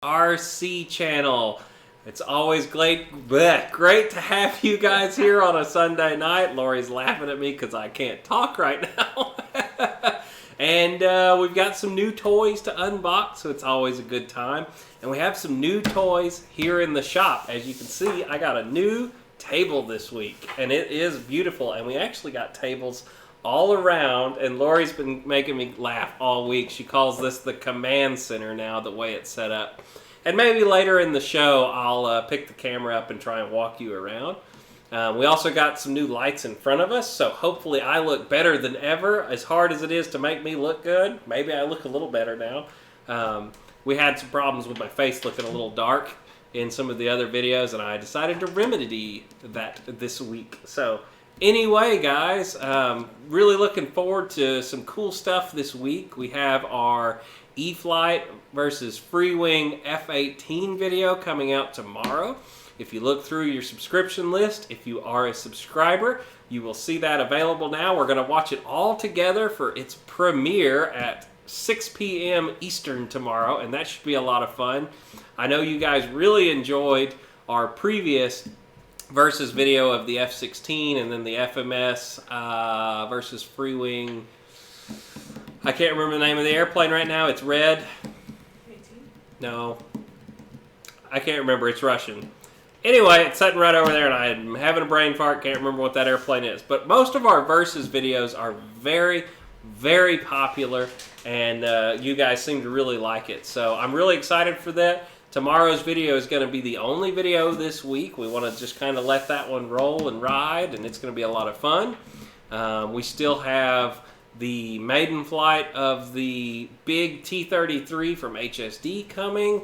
RC channel. It's always great to have you guys here on a Sunday night. Lori's laughing at me because I can't talk right now. And we've got some new toys to unbox, so it's always a good time. And we have some new toys here in the shop. As you can see, I got a new table this week, and it is beautiful. And we actually got tables all around, and Lori's been making me laugh all week. She calls this the command center now, the way it's set up. And maybe later in the show, I'll pick the camera up and try and walk you around. We also got some new lights in front of us, so hopefully I look better than ever. As hard as it is to make me look good, maybe I look a little better now. We had some problems with my face looking a little dark in some of the other videos, and I decided to remedy that this week. So anyway, guys, really looking forward to some cool stuff this week. We have our E-flite versus Freewing F-18 video coming out tomorrow. If you look through your subscription list, if you are a subscriber, you will see that available now. We're going to watch it all together for its premiere at 6 p.m. Eastern tomorrow, and that should be a lot of fun. I know you guys really enjoyed our previous versus video of the F-16 and then the FMS versus Freewing. I can't remember the name of the airplane right now. It's red. 18? No. I can't remember. It's Russian. Anyway, it's sitting right over there, and I'm having a brain fart. Can't remember what that airplane is. But most of our versus videos are very, very popular, and you guys seem to really like it. So I'm really excited for that. Tomorrow's video is going to be the only video this week. We want to just kind of let that one roll and ride, and it's going to be a lot of fun. We still have the maiden flight of the big T-33 from HSD coming.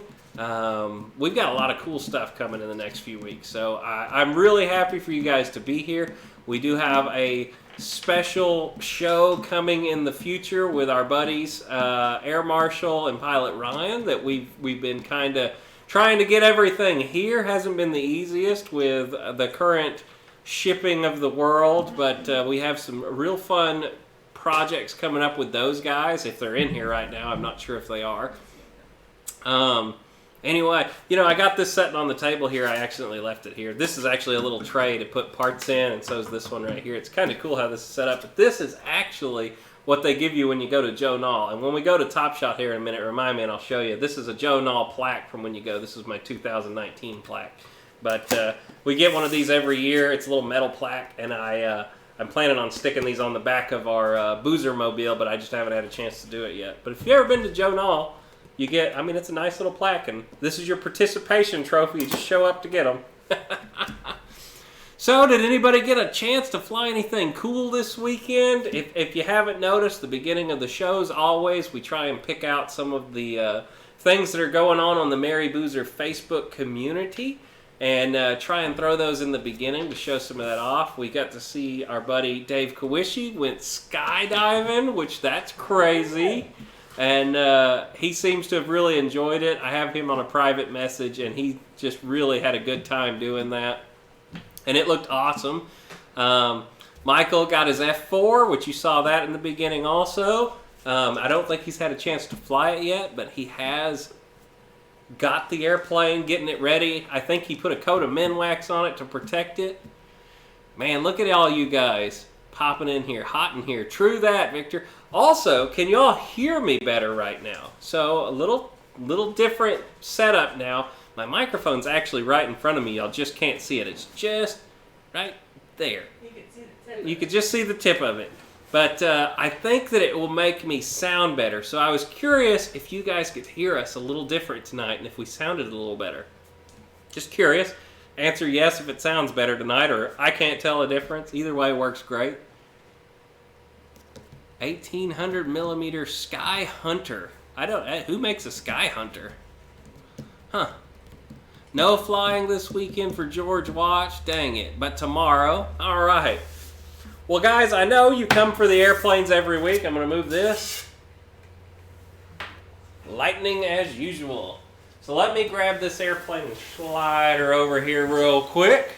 We've got a lot of cool stuff coming in the next few weeks, so I'm really happy for you guys to be here. We do have a special show coming in the future with our buddies Air Marshal and Pilot Ryan that we've been kind of trying to get everything here. Hasn't been the easiest with the current shipping of the world, but we have some real fun projects coming up with those guys. If they're in here right now, I'm not sure if they are. Anyway, you know, I got this sitting on the table here. I accidentally left it here. This is actually a little tray to put parts in, and so is this one right here. It's kind of cool how this is set up, but this is actually what they give you when you go to Joe Nall. And when we go to Top Shot here in a minute, remind me and I'll show you. This is a Joe Nall plaque from when you go. This is my 2019 plaque. But we get one of these every year. It's a little metal plaque, and I'm planning on sticking these on the back of our Boozer Mobile, but I just haven't had a chance to do it yet. But if you've ever been to Joe Nall, you get, I mean, it's a nice little plaque, and this is your participation trophy. You just show up to get them. So, did anybody get a chance to fly anything cool this weekend? If you haven't noticed, the beginning of the shows, always, we try and pick out some of the things that are going on the Mary Boozer Facebook community, and try and throw those in the beginning to show some of that off. We got to see our buddy Dave Kawishi went skydiving, which that's crazy. And he seems to have really enjoyed it. I have him on a private message, and he just really had a good time doing that. And it looked awesome. Michael got his F4, which you saw that in the beginning also. I don't think he's had a chance to fly it yet, but he has got the airplane, getting it ready. I think he put a coat of Minwax on it to protect it. Man, look at all you guys popping in here, hot in here. True that, Victor. Also, can you all hear me better right now? So a little different setup now. My microphone's actually right in front of me. Y'all just can't see it. It's just right there. You can see the tip. You could just see the tip of it. But I think that it will make me sound better. So I was curious if you guys could hear us a little different tonight and if we sounded a little better. Just curious. Answer yes if it sounds better tonight, or I can't tell a difference. Either way works great. 1800 millimeter Sky Hunter. Who makes a Sky Hunter? Huh. No flying this weekend for George Watch. Dang it. But tomorrow. All right. Well, guys, I know you come for the airplanes every week. I'm going to move this. Lightning as usual. So let me grab this airplane and slide her over here real quick.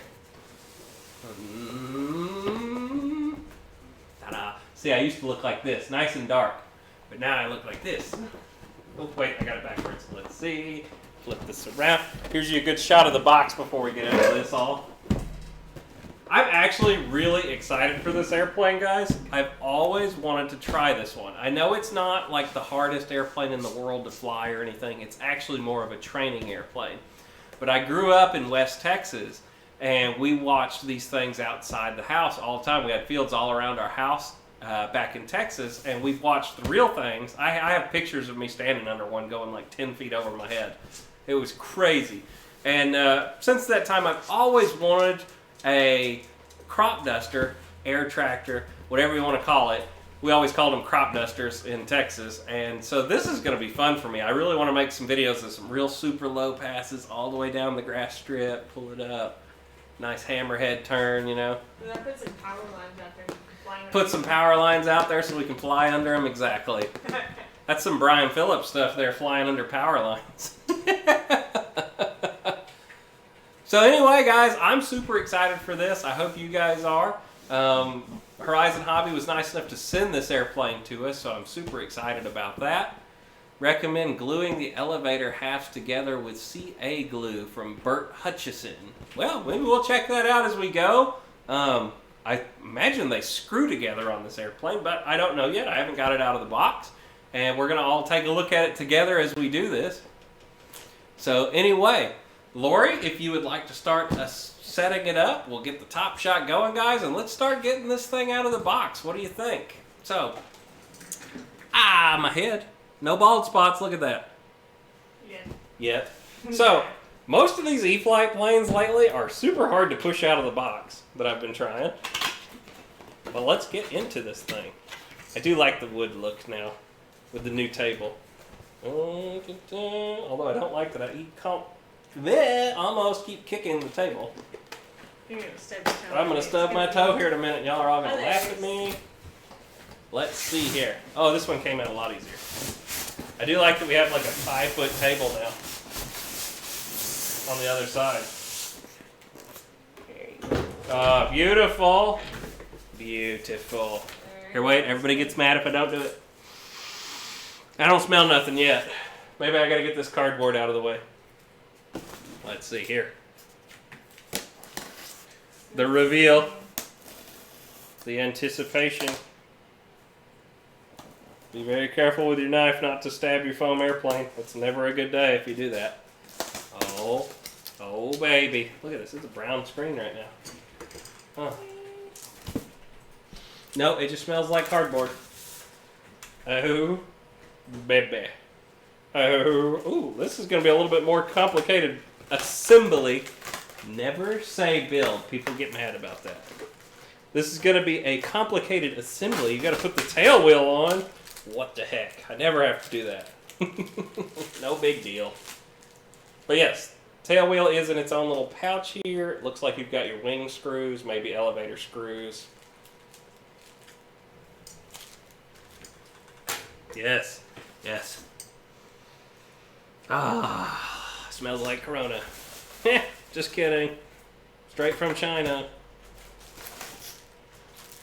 Ta-da. See, I used to look like this, nice and dark. But now I look like this. Oh, wait, I got it backwards. Let's see. flip this around. Here's you a good shot of the box before we get into this all. I'm actually really excited for this airplane, guys. I've always wanted to try this one. I know it's not like the hardest airplane in the world to fly or anything. It's actually more of a training airplane. But I grew up in West Texas, and we watched these things outside the house all the time. We had fields all around our house back in Texas, and we've watched the real things. I have pictures of me standing under one going like 10 feet over my head. It was crazy. And since that time, I've always wanted a crop duster, air tractor, whatever you want to call it. We always called them crop dusters in Texas, and so this is going to be fun for me. I really want to make some videos of some real super low passes all the way down the grass strip, pull it up, nice hammerhead turn, you know. Then I put some power lines out there. Put some power lines out there so we can fly under them, exactly. That's some Brian Phillips stuff there, flying under power lines. So anyway, guys, I'm super excited for this. I hope you guys are. Horizon Hobby was nice enough to send this airplane to us, so I'm super excited about that. Recommend gluing the elevator halves together with CA glue from Bert Hutchison. Well, maybe we'll check that out as we go. I imagine they screw together on this airplane, but I don't know yet. I haven't got it out of the box, and we're going to all take a look at it together as we do this. So anyway, Lori, if you would like to start setting it up, we'll get the top shot going, guys, and let's start getting this thing out of the box. What do you think? So, my head. No bald spots, look at that. Yet. So, most of these E-flite planes lately are super hard to push out of the box that I've been trying. But let's get into this thing. I do like the wood look now with the new table. Although I don't like that almost keep kicking the table. You're gonna stub your toe. I'm going to stub my toe here in a minute. Y'all are all going to laugh at me. Let's see here. Oh, this one came out a lot easier. I do like that we have like a 5-foot table now on the other side. Oh, beautiful. Beautiful. Here, wait. Everybody gets mad if I don't do it. I don't smell nothing yet. Maybe I got to get this cardboard out of the way. Let's see here. The reveal. The anticipation. Be very careful with your knife not to stab your foam airplane. It's never a good day if you do that. Oh baby. Look at this. It's a brown screen right now. Huh. No, it just smells like cardboard. Oh, baby. Oh, ooh, this is going to be a little bit more complicated assembly. Never say build. People get mad about that. This is going to be a complicated assembly. You got to put the tail wheel on. What the heck? I never have to do that. No big deal. But yes, tail wheel is in its own little pouch here. It looks like you've got your wing screws, maybe elevator screws. Yes, yes. Smells like Corona. Just kidding. Straight from China.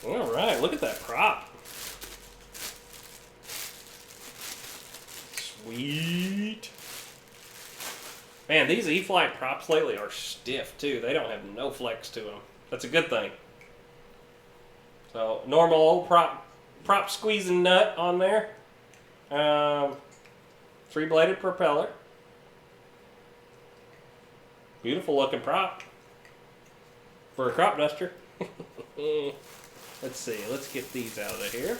All right, look at that prop. Sweet. Man, these E-flite props lately are stiff too. They don't have no flex to them. That's a good thing. So, normal old prop squeezing nut on there. 3-bladed propeller. Beautiful looking prop for a crop duster. Let's see. Let's get these out of here.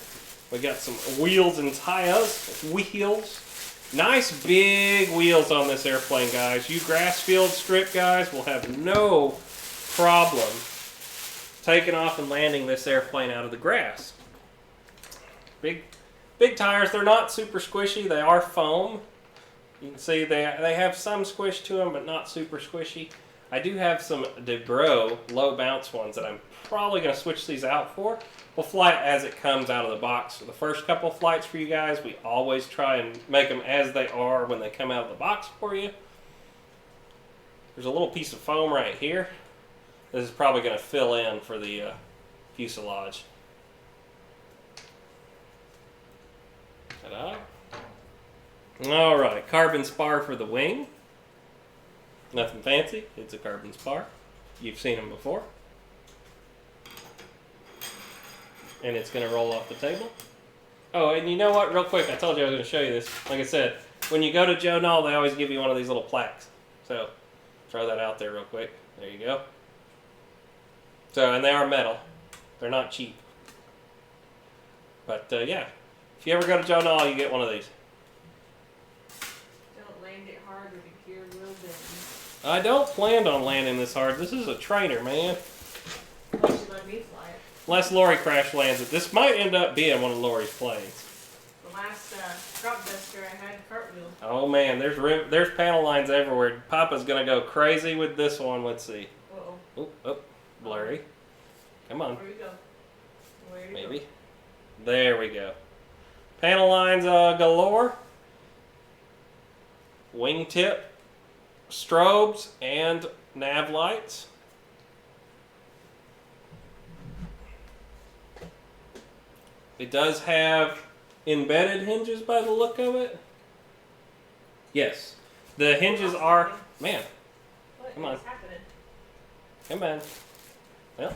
We got some wheels and tires. Wheels. Nice big wheels on this airplane, guys. You grass field strip guys will have no problem taking off and landing this airplane out of the grass. Big tires. They're not super squishy. They are foam. You can see they have some squish to them, but not super squishy. I do have some DeBro low bounce ones that I'm probably going to switch these out for. We'll fly it as it comes out of the box. For the first couple flights for you guys, we always try and make them as they are when they come out of the box for you. There's a little piece of foam right here. This is probably going to fill in for the fuselage. Ta-da. Alright, carbon spar for the wing. Nothing fancy. It's a carbon spar. You've seen them before. And it's going to roll off the table. Oh, and you know what? Real quick, I told you I was going to show you this. Like I said, when you go to Joe Knoll, they always give you one of these little plaques. So, throw that out there real quick. There you go. So, and they are metal. They're not cheap. But, yeah. If you ever go to Joe Knoll, you get one of these. Don't land it hard or the gear will bend. I don't plan on landing this hard. This is a trainer, man. Unless you let me fly it. Unless Lori crash lands it. This might end up being one of Lori's planes. The last drop duster I had cartwheel. Oh man, there's panel lines everywhere. Papa's gonna go crazy with this one. Let's see. Uh-oh. Oh, blurry. Come on. Where you go? Where you Maybe. go? There we go. Panel lines galore. Wingtip, strobes, and nav lights. It does have embedded hinges by the look of it. Yes. The hinges are... Man, What Come on. is happening? come on. Well,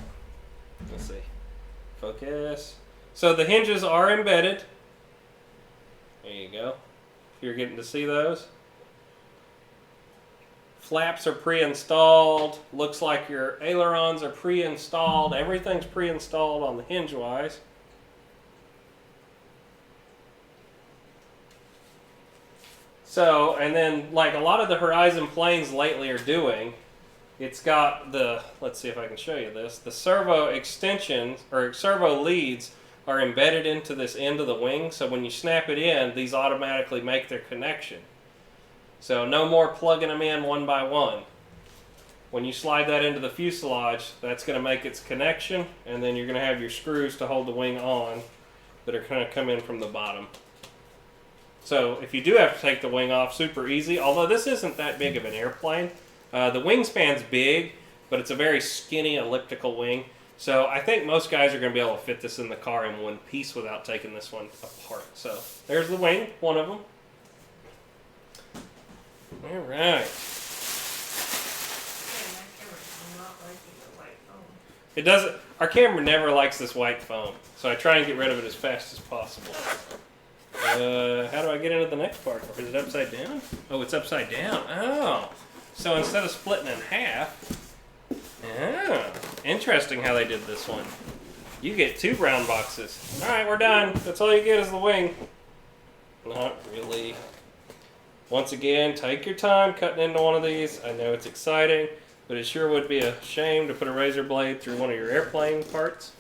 let's see. Focus. So the hinges are embedded. There you go. If you're getting to see those. Flaps are pre-installed. Looks like your ailerons are pre-installed. Everything's pre-installed on the hinge-wise. So, and then like a lot of the Horizon planes lately are doing, it's got the, let's see if I can show you this, the servo extensions, or servo leads are embedded into this end of the wing, so when you snap it in, these automatically make their connection. So no more plugging them in one by one. When you slide that into the fuselage, that's going to make its connection, and then you're going to have your screws to hold the wing on that are going to come in from the bottom. So if you do have to take the wing off, super easy, although this isn't that big of an airplane. The wingspan's big, but it's a very skinny elliptical wing. So I think most guys are going to be able to fit this in the car in one piece without taking this one apart. So there's the wing, one of them. All right. Man, my camera's not liking the white foam. It doesn't. Our camera never likes this white foam, so I try and get rid of it as fast as possible. How do I get into the next part? Or is it upside down? Oh, it's upside down. Oh, so instead of splitting in half, oh, interesting how they did this one. You get 2 brown boxes. All right, we're done. That's all you get is the wing. Not really. Once again, take your time cutting into one of these. I know it's exciting, but it sure would be a shame to put a razor blade through one of your airplane parts.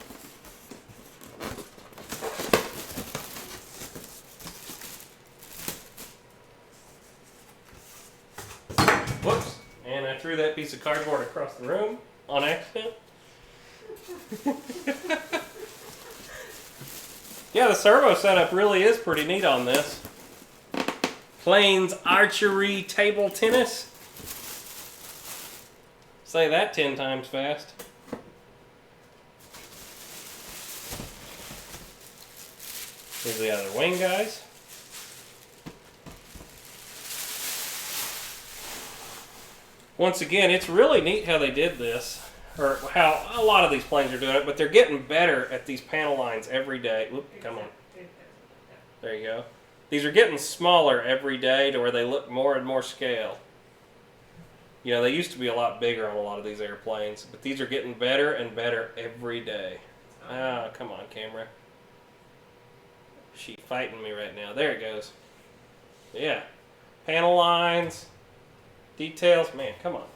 Whoops, and I threw that piece of cardboard across the room on accident. Yeah, the servo setup really is pretty neat on this. Planes archery table tennis. Say that 10 times fast. Here's the other wing, guys. Once again, it's really neat how they did this, or how a lot of these planes are doing it, but they're getting better at these panel lines every day. Whoop, come on. There you go. These are getting smaller every day to where they look more and more scale. You know, they used to be a lot bigger on a lot of these airplanes, but these are getting better and better every day. Ah, come on, camera. She's fighting me right now. There it goes. Yeah. Panel lines, details. Man, come on.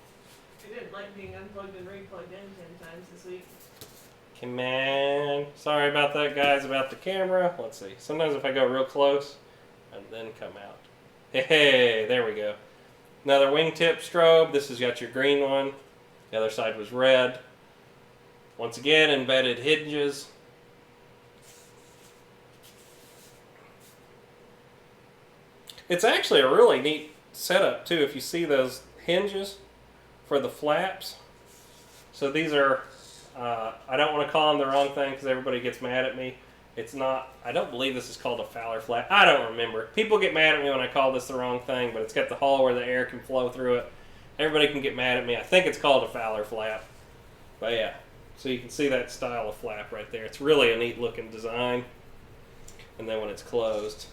I didn't like being unplugged and replugged in 10 times this week. Come on. Sorry about that, guys, about the camera. Let's see. Sometimes if I go real close, and then come out. Hey, there we go. Another wingtip strobe. This has got your green one. The other side was red. Once again, embedded hinges. It's actually a really neat setup too, if you see those hinges for the flaps. So these are, I don't want to call them the wrong thing because everybody gets mad at me. It's not, I don't believe this is called a Fowler flap. I don't remember. People get mad at me when I call this the wrong thing, but it's got the hole where the air can flow through it. Everybody can get mad at me. I think it's called a Fowler flap. But yeah, so you can see that style of flap right there. It's really a neat looking design. And then when it's closed,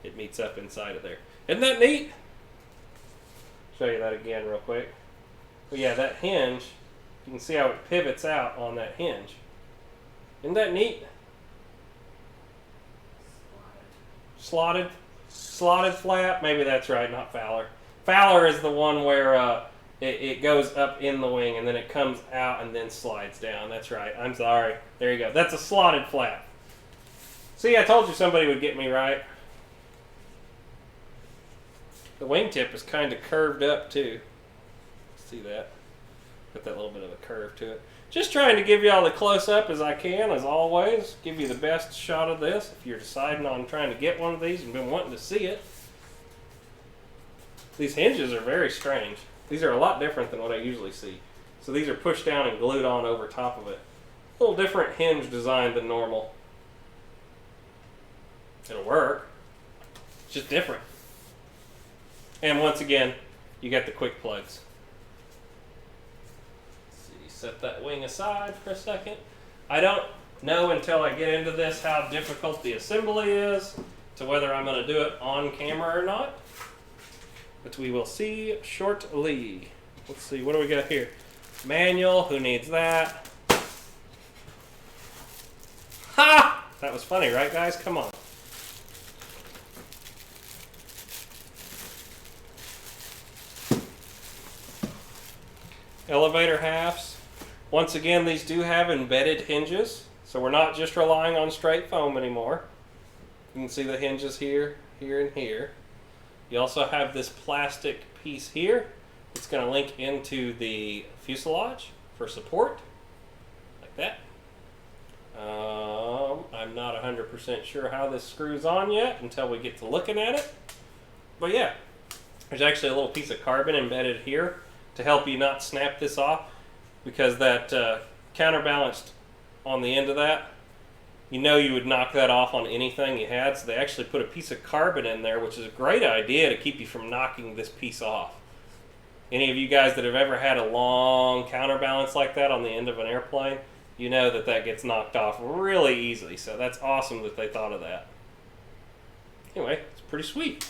it meets up inside of there. Isn't that neat? Show you that again real quick. But yeah, that hinge, you can see how it pivots out on that hinge. Isn't that neat? Slotted flap. Maybe that's right, not Fowler. Fowler is the one where it goes up in the wing and then it comes out and then slides down. That's right. I'm sorry. There you go. That's a slotted flap. See, I told you somebody would get me right. The wingtip is kind of curved up too. See that? Got that little bit of a curve to it. Just trying to give you all the close up as I can, as always. Give you the best shot of this if you're deciding on trying to get one of these and been wanting to see it. These hinges are very strange. These are a lot different than what I usually see. So these are pushed down and glued on over top of it. A little different hinge design than normal. It'll work. It's just different. And once again, you got the quick plugs. Set that wing aside for a second. I don't know until I get into this how difficult the assembly is, to whether I'm going to do it on camera or not. But we will see shortly. Let's see, what do we got here? Manual, who needs that? Ha! That was funny, right guys? Come on. Elevator halves. Once again, these do have embedded hinges, so we're not just relying on straight foam anymore. You can see the hinges here, here, and here. You also have this plastic piece here. It's going to link into the fuselage for support, like that. I'm not 100% sure how this screws on yet until we get to looking at it. But yeah, there's actually a little piece of carbon embedded here to help you not snap this off. Because that counterbalanced on the end of that, you know you would knock that off on anything you had. So they actually put a piece of carbon in there, which is a great idea to keep you from knocking this piece off. Any of you guys that have ever had a long counterbalance like that on the end of an airplane, you know that that gets knocked off really easily. So that's awesome that they thought of that. Anyway, it's pretty sweet.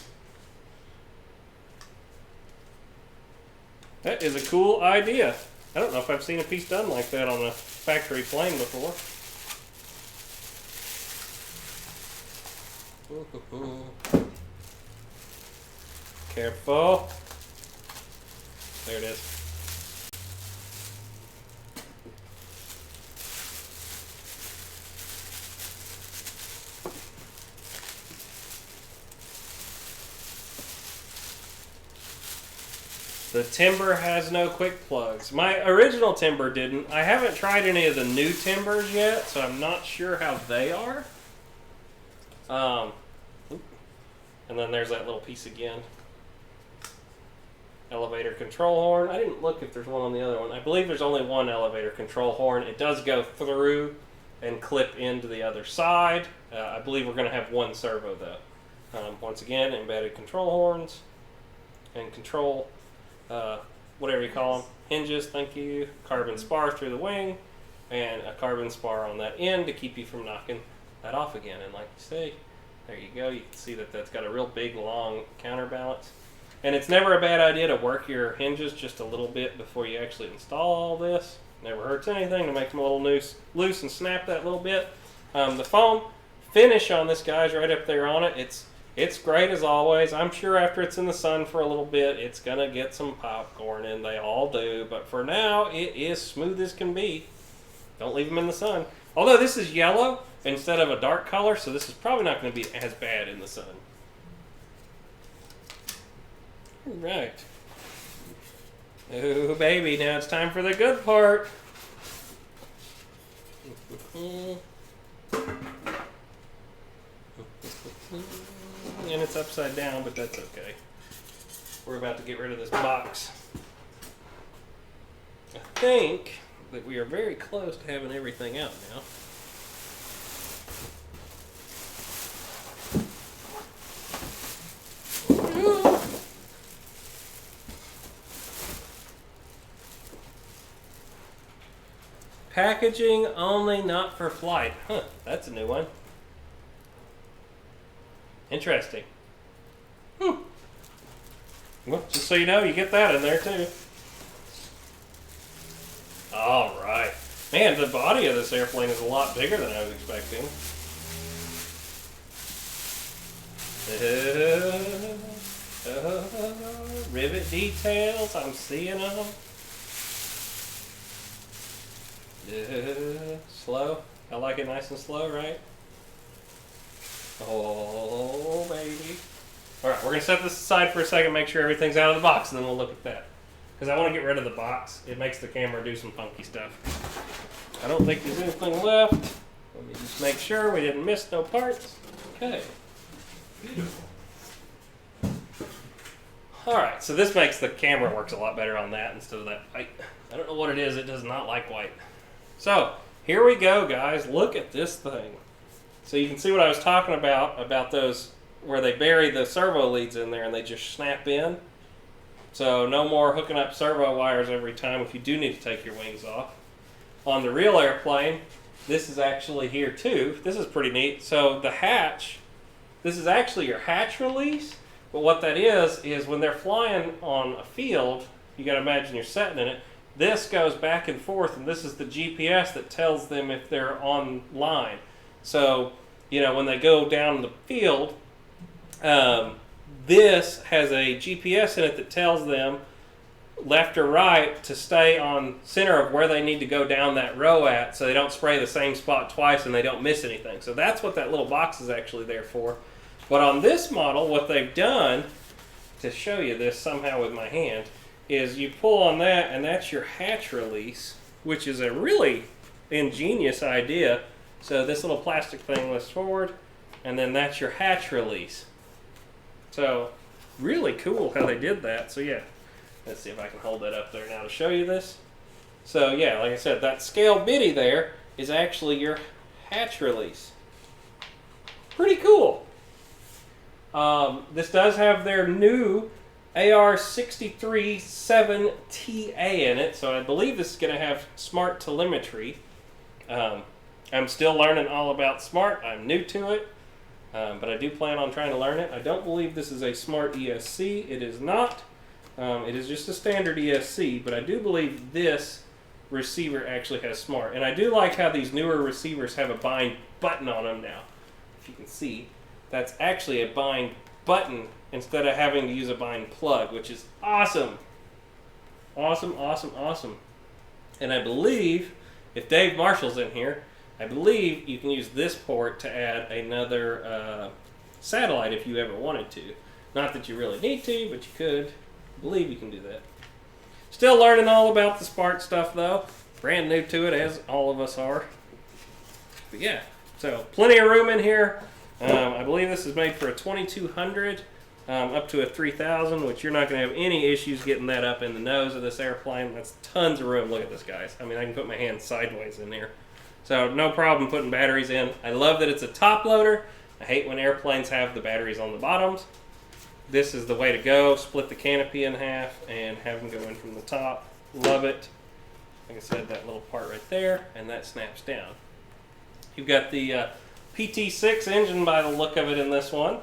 That is a cool idea. I don't know if I've seen a piece done like that on a factory plane before. Careful. There it is. The timber has no quick plugs. My original timber didn't. I haven't tried any of the new timbers yet, so I'm not sure how they are. And then there's that little piece again. Elevator control horn. I didn't look if there's one on the other one. I believe there's only one elevator control horn. It does go through and clip into the other side. I believe we're going to have one servo though. Once again, embedded control horns and control whatever you call them, hinges, thank you, carbon spar through the wing, and a carbon spar on that end to keep you from knocking that off again. And like you say, there you go, you can see that that's got a real big long counterbalance. And it's never a bad idea to work your hinges just a little bit before you actually install all this. Never hurts anything to make them a little loose and snap that little bit. The foam finish on this guy's right up there on it. It's great as always. I'm sure after it's in the sun for a little bit, it's going to get some popcorn, and they all do. But for now, it is smooth as can be. Don't leave them in the sun. Although this is yellow instead of a dark color, so this is probably not going to be as bad in the sun. All right. Oh, baby, now it's time for the good part. And it's upside down, but that's okay. We're about to get rid of this box. I think that we are very close to having everything out now. Packaging only, not for flight. Huh, that's a new one. Interesting. Well, just so you know, you get that in there too. All right. Man, the body of this airplane is a lot bigger than I was expecting. Rivet details, I'm seeing them. Slow. I like it nice and slow, right? Oh, baby. Alright, we're going to set this aside for a second, make sure everything's out of the box, and then we'll look at that. Because I want to get rid of the box. It makes the camera do some funky stuff. I don't think there's anything left. Let me just make sure we didn't miss no parts. Okay. Beautiful. Alright, so this makes the camera works a lot better on that instead of that white. I don't know what it is, it does not like white. So, here we go, guys. Look at this thing. So you can see what I was talking about those where they bury the servo leads in there and they just snap in. So no more hooking up servo wires every time if you do need to take your wings off. On the real airplane, this is actually here too. This is pretty neat. So the hatch, this is actually your hatch release. But what that is when they're flying on a field, you got to imagine you're sitting in it. This goes back and forth, and this is the GPS that tells them if they're online. So, you know, when they go down the field, this has a GPS in it that tells them left or right to stay on center of where they need to go down that row at, so they don't spray the same spot twice and they don't miss anything. So that's what that little box is actually there for. But on this model, what they've done, to show you this somehow with my hand, is you pull on that and that's your hatch release, which is a really ingenious idea. So this little plastic thing lifts forward, and then that's your hatch release. So really cool how they did that. So yeah, let's see if I can hold that up there now to show you this. So yeah, like I said, that scale bitty there is actually your hatch release. Pretty cool. This does have their new AR-63-7TA in it, so I believe this is going to have smart telemetry. I'm still learning all about smart. I'm new to it, but I do plan on trying to learn it. I don't believe this is a smart ESC. It is not. It is just a standard ESC, but I do believe this receiver actually has smart. And I do like how these newer receivers have a bind button on them now. If you can see, that's actually a bind button instead of having to use a bind plug, which is awesome. Awesome, awesome, awesome. And I believe, if Dave Marshall's in here, I believe you can use this port to add another satellite if you ever wanted to. Not that you really need to, but you could. I believe you can do that. Still learning all about the Spark stuff though. Brand new to it, as all of us are. But yeah, so plenty of room in here. I believe this is made for a 2200 up to a 3000, which you're not going to have any issues getting that up in the nose of this airplane. That's tons of room. Look at this, guys. I mean, I can put my hand sideways in here. So no problem putting batteries in. I love that it's a top loader. I hate when airplanes have the batteries on the bottoms. This is the way to go. Split the canopy in half and have them go in from the top. Love it. Like I said, that little part right there, and that snaps down. You've got the PT6 engine by the look of it in this one.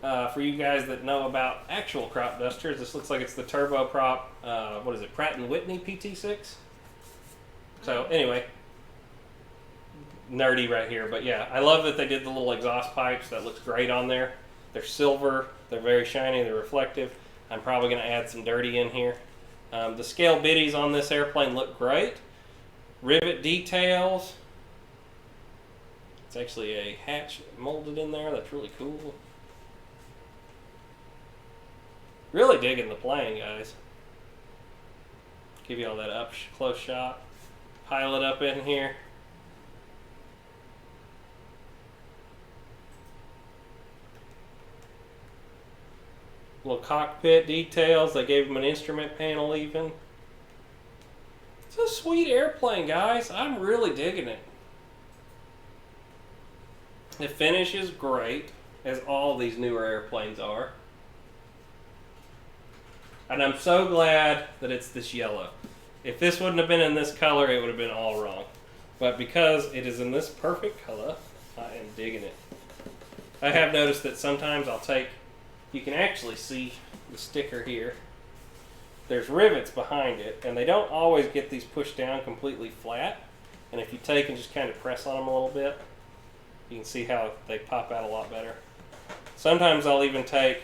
For you guys that know about actual crop dusters, this looks like it's the turboprop, what is it, Pratt & Whitney PT6? So anyway, nerdy right here, but yeah, I love that they did the little exhaust pipes. That looks great on there. They're silver, they're very shiny, they're reflective. I'm probably going to add some dirty in here. The scale biddies on this airplane look great. Rivet details. It's actually a hatch molded in there. That's really cool. Really digging the plane, guys. Give you all that up close shot. Pile it up in here. Little cockpit details. They gave him an instrument panel even. It's a sweet airplane, guys. I'm really digging it. The finish is great, as all these newer airplanes are. And I'm so glad that it's this yellow. If this wouldn't have been in this color, it would have been all wrong. But because it is in this perfect color, I am digging it. I have noticed that sometimes I'll take, you can actually see the sticker here. There's rivets behind it, and they don't always get these pushed down completely flat. And if you take and just kind of press on them a little bit, you can see how they pop out a lot better. Sometimes I'll even take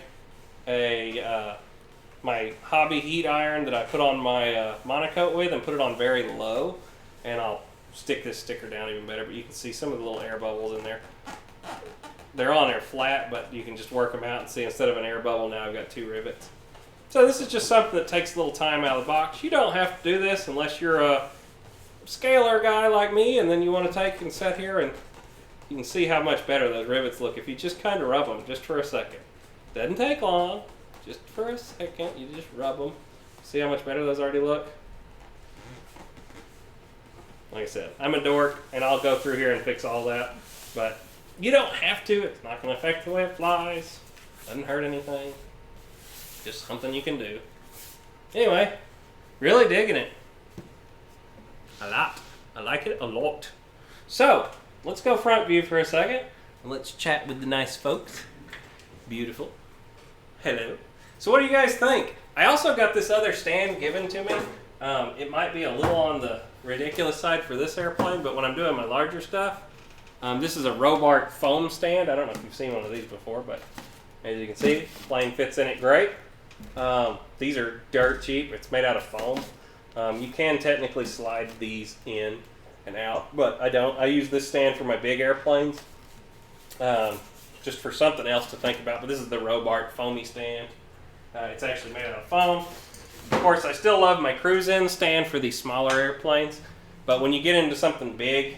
a my hobby heat iron that I put on my monocoat with and put it on very low, and I'll stick this sticker down even better. But you can see some of the little air bubbles in there. They're on there flat, but you can just work them out and see instead of an air bubble, now I've got 2 rivets. So this is just something that takes a little time out of the box. You don't have to do this unless you're a scalar guy like me, and then you want to take and set here, and you can see how much better those rivets look if you just kind of rub them just for a second. Doesn't take long, just for a second. You just rub them. See how much better those already look? Like I said, I'm a dork, and I'll go through here and fix all that, but you don't have to. It's not going to affect the way it flies. Doesn't hurt anything. Just something you can do. Anyway, really digging it. A lot. I like it a lot. So, let's go front view for a second, and let's chat with the nice folks. Beautiful. Hello. So what do you guys think? I also got this other stand given to me. It might be a little on the ridiculous side for this airplane, but when I'm doing my larger stuff, this is a Robart foam stand. I don't know if you've seen one of these before, but as you can see, the plane fits in it great. These are dirt cheap. It's made out of foam. You can technically slide these in and out, but I don't. I use this stand for my big airplanes, just for something else to think about. But this is the Robart foamy stand. It's actually made out of foam. Of course, I still love my cruise-in stand for these smaller airplanes, but when you get into something big,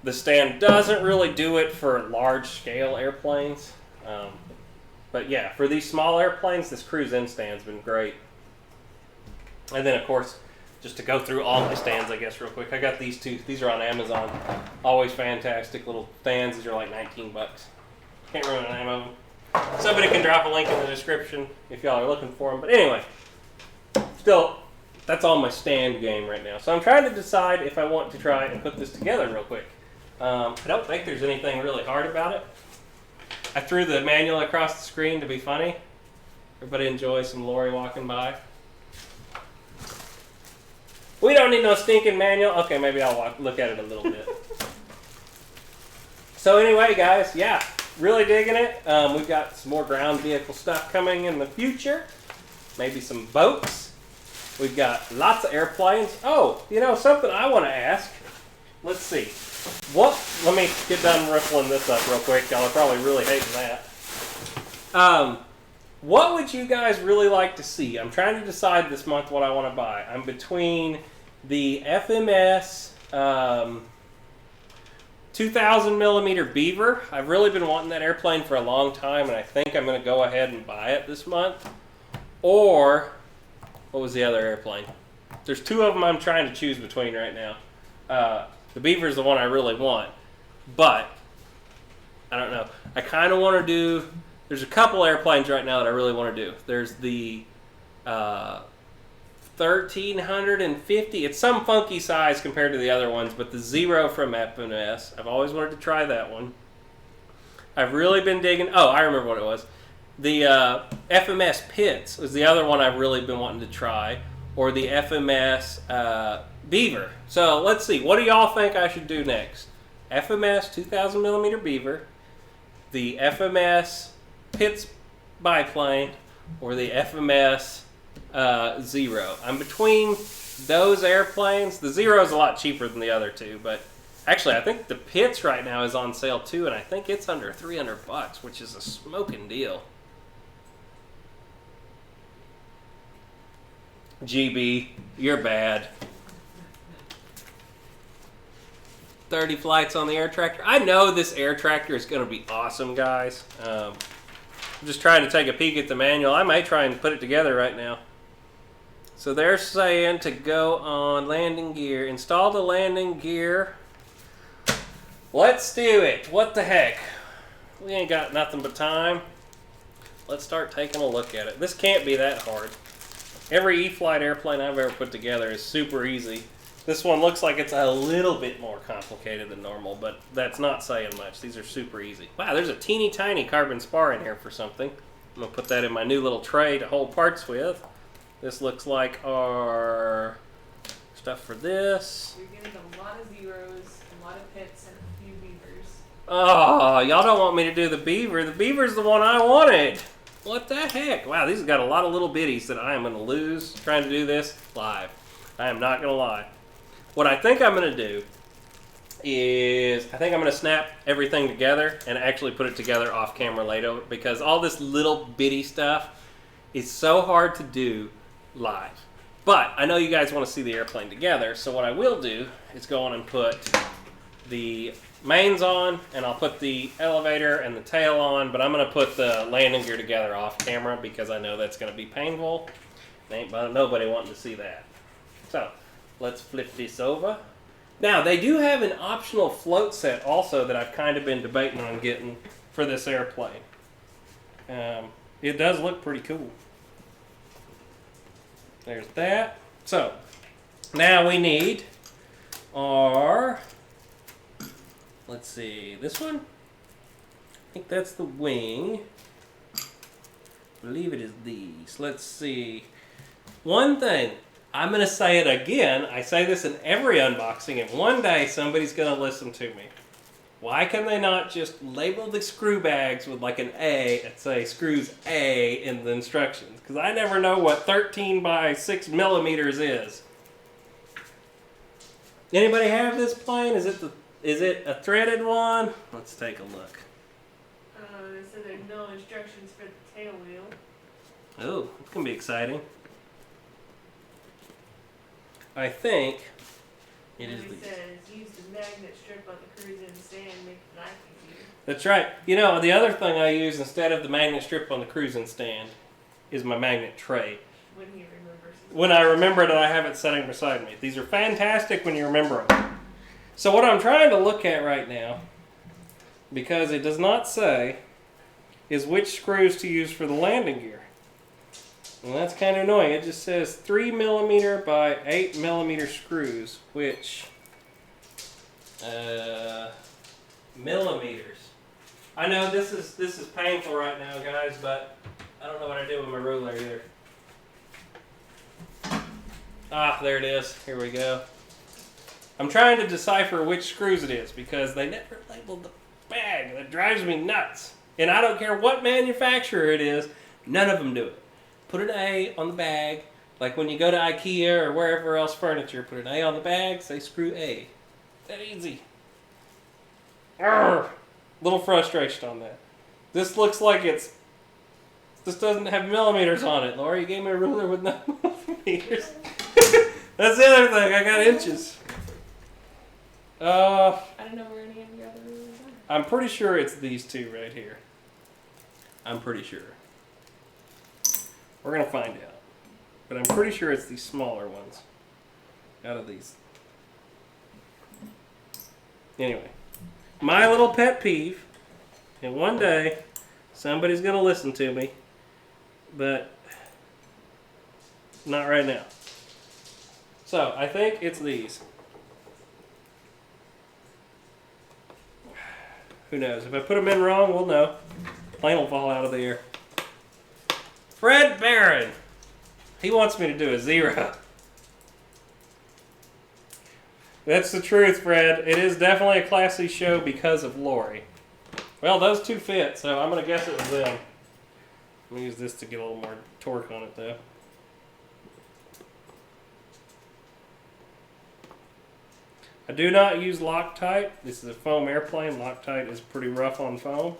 the stand doesn't really do it for large-scale airplanes. But yeah, for these small airplanes, this cruise-in stand's been great. And then, of course, just to go through all my stands, I guess, real quick, I got these 2. These are on Amazon. Always fantastic little stands. These are like 19 bucks. Can't remember the name of them. Somebody can drop a link in the description if y'all are looking for them. But anyway, still, that's all my stand game right now. So I'm trying to decide if I want to try and put this together real quick. I don't think there's anything really hard about it. I threw the manual across the screen to be funny. Everybody enjoys some Lori walking by. We don't need no stinking manual. Okay, maybe I'll look at it a little bit. So anyway, guys, yeah, really digging it. We've got some more ground vehicle stuff coming in the future. Maybe some boats. We've got lots of airplanes. Oh, you know, something I want to ask. Let's see. Let me get done riffling this up real quick. Y'all are probably really hating that. What would you guys really like to see? I'm trying to decide this month what I want to buy. I'm between the FMS 2000 millimeter Beaver. I've really been wanting that airplane for a long time, and I think I'm going to go ahead and buy it this month. Or, what was the other airplane? There's 2 of them I'm trying to choose between right now. The Beaver is the one I really want, but I don't know. I kind of want to do. There's a couple airplanes right now that I really want to do. There's the 1350. It's some funky size compared to the other ones, but the Zero from FMS. I've always wanted to try that one. I've really been digging. Oh, I remember what it was. The FMS Pitts was the other one I've really been wanting to try, or the FMS Beaver. So let's see. What do y'all think I should do next? FMS 2000 millimeter Beaver, the FMS Pitts biplane, or the FMS Zero. I'm between those airplanes. The Zero is a lot cheaper than the other 2, but actually I think the Pitts right now is on sale too, and I think it's under 300 bucks, which is a smoking deal. GB, you're bad. 30 flights on the Air Tractor. I know this Air Tractor is going to be awesome, guys. I'm just trying to take a peek at the manual. I may try and put it together right now. So they're saying to go on landing gear. Install the landing gear. Let's do it. What the heck? We ain't got nothing but time. Let's start taking a look at it. This can't be that hard. Every E-flite airplane I've ever put together is super easy. This one looks like it's a little bit more complicated than normal, but that's not saying much. These are super easy. Wow, there's a teeny tiny carbon spar in here for something. I'm going to put that in my new little tray to hold parts with. This looks like our stuff for this. You're getting a lot of zeros, a lot of pits, and a few beavers. Oh, y'all don't want me to do the beaver. The beaver's the one I wanted. What the heck? Wow, these have got a lot of little bitties that I am going to lose trying to do this live. I am not going to lie. What I think I'm going to do is I think I'm going to snap everything together and actually put it together off camera later, because all this little bitty stuff is so hard to do live. But I know you guys want to see the airplane together, so what I will do is go on and put the mains on, and I'll put the elevator and the tail on, but I'm going to put the landing gear together off camera because I know that's going to be painful. Ain't nobody wanting to see that. So let's flip this over. Now, they do have an optional float set also that I've kind of been debating on getting for this airplane. It does look pretty cool. There's that. So, now we need our, let's see, this one? I think that's the wing. I believe it is these. Let's see. One thing. I'm going to say it again. I say this in every unboxing, and one day somebody's going to listen to me. Why can they not just label the screw bags with like an A and say screws A in the instructions? Because I never know what 13 by 6 millimeters is. Anybody have this plane? Is it a threaded one? Let's take a look. They said there's no instructions for the tail wheel. Oh, it's going to be exciting. I think it is these. It says use the magnet strip on the cruise in stand, make it life easier. That's right. You know, the other thing I use instead of the magnet strip on the cruising stand is my magnet tray. When he remembers. When I remember that I have it sitting beside me. These are fantastic when you remember them. So what I'm trying to look at right now, because it does not say, is which screws to use for the landing gear. And that's kind of annoying. It just says 3 millimeter by 8 millimeter screws, which millimeters. I know this is painful right now, guys, but I don't know what I did with my ruler either. Ah, there it is. Here we go. I'm trying to decipher which screws it is because they never labeled the bag. That drives me nuts. And I don't care what manufacturer it is, none of them do it. Put an A on the bag, like when you go to IKEA or wherever else furniture, put an A on the bag, say screw A. That easy. Arrgh. Little frustration on that. This looks like this doesn't have millimeters on it. Laura, you gave me a ruler with no millimeters. That's the other thing, I got inches. I don't know where any of your other rulers are. I'm pretty sure it's these two right here. I'm pretty sure. We're going to find out. But I'm pretty sure it's these smaller ones. Out of these. Anyway. My little pet peeve. And one day, somebody's going to listen to me. But not right now. So, I think it's these. Who knows? If I put them in wrong, we'll know. Plane will fall out of the air. Fred Barron. He wants me to do a 0. That's the truth, Fred. It is definitely a classy show because of Lori. Well, those two fit, so I'm going to guess it was them. Let me use this to get a little more torque on it, though. I do not use Loctite. This is a foam airplane. Loctite is pretty rough on foam.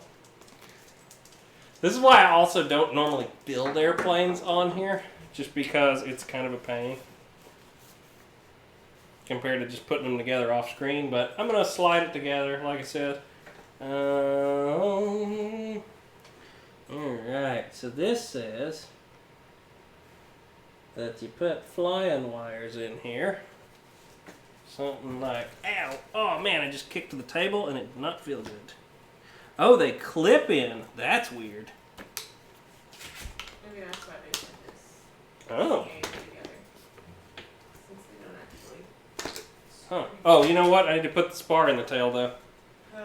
This is why I also don't normally build airplanes on here, just because it's kind of a pain compared to just putting them together off screen. But I'm going to slide it together, like I said. Alright, so this says that you put flying wires in here. Something like, ow, oh man, I just kicked to the table and it did not feel good. Oh, they clip in. That's weird. Maybe that's why they said this. Oh. Hang together. Since they don't actually. Huh. Oh, you know what? I need to put the spar in the tail though.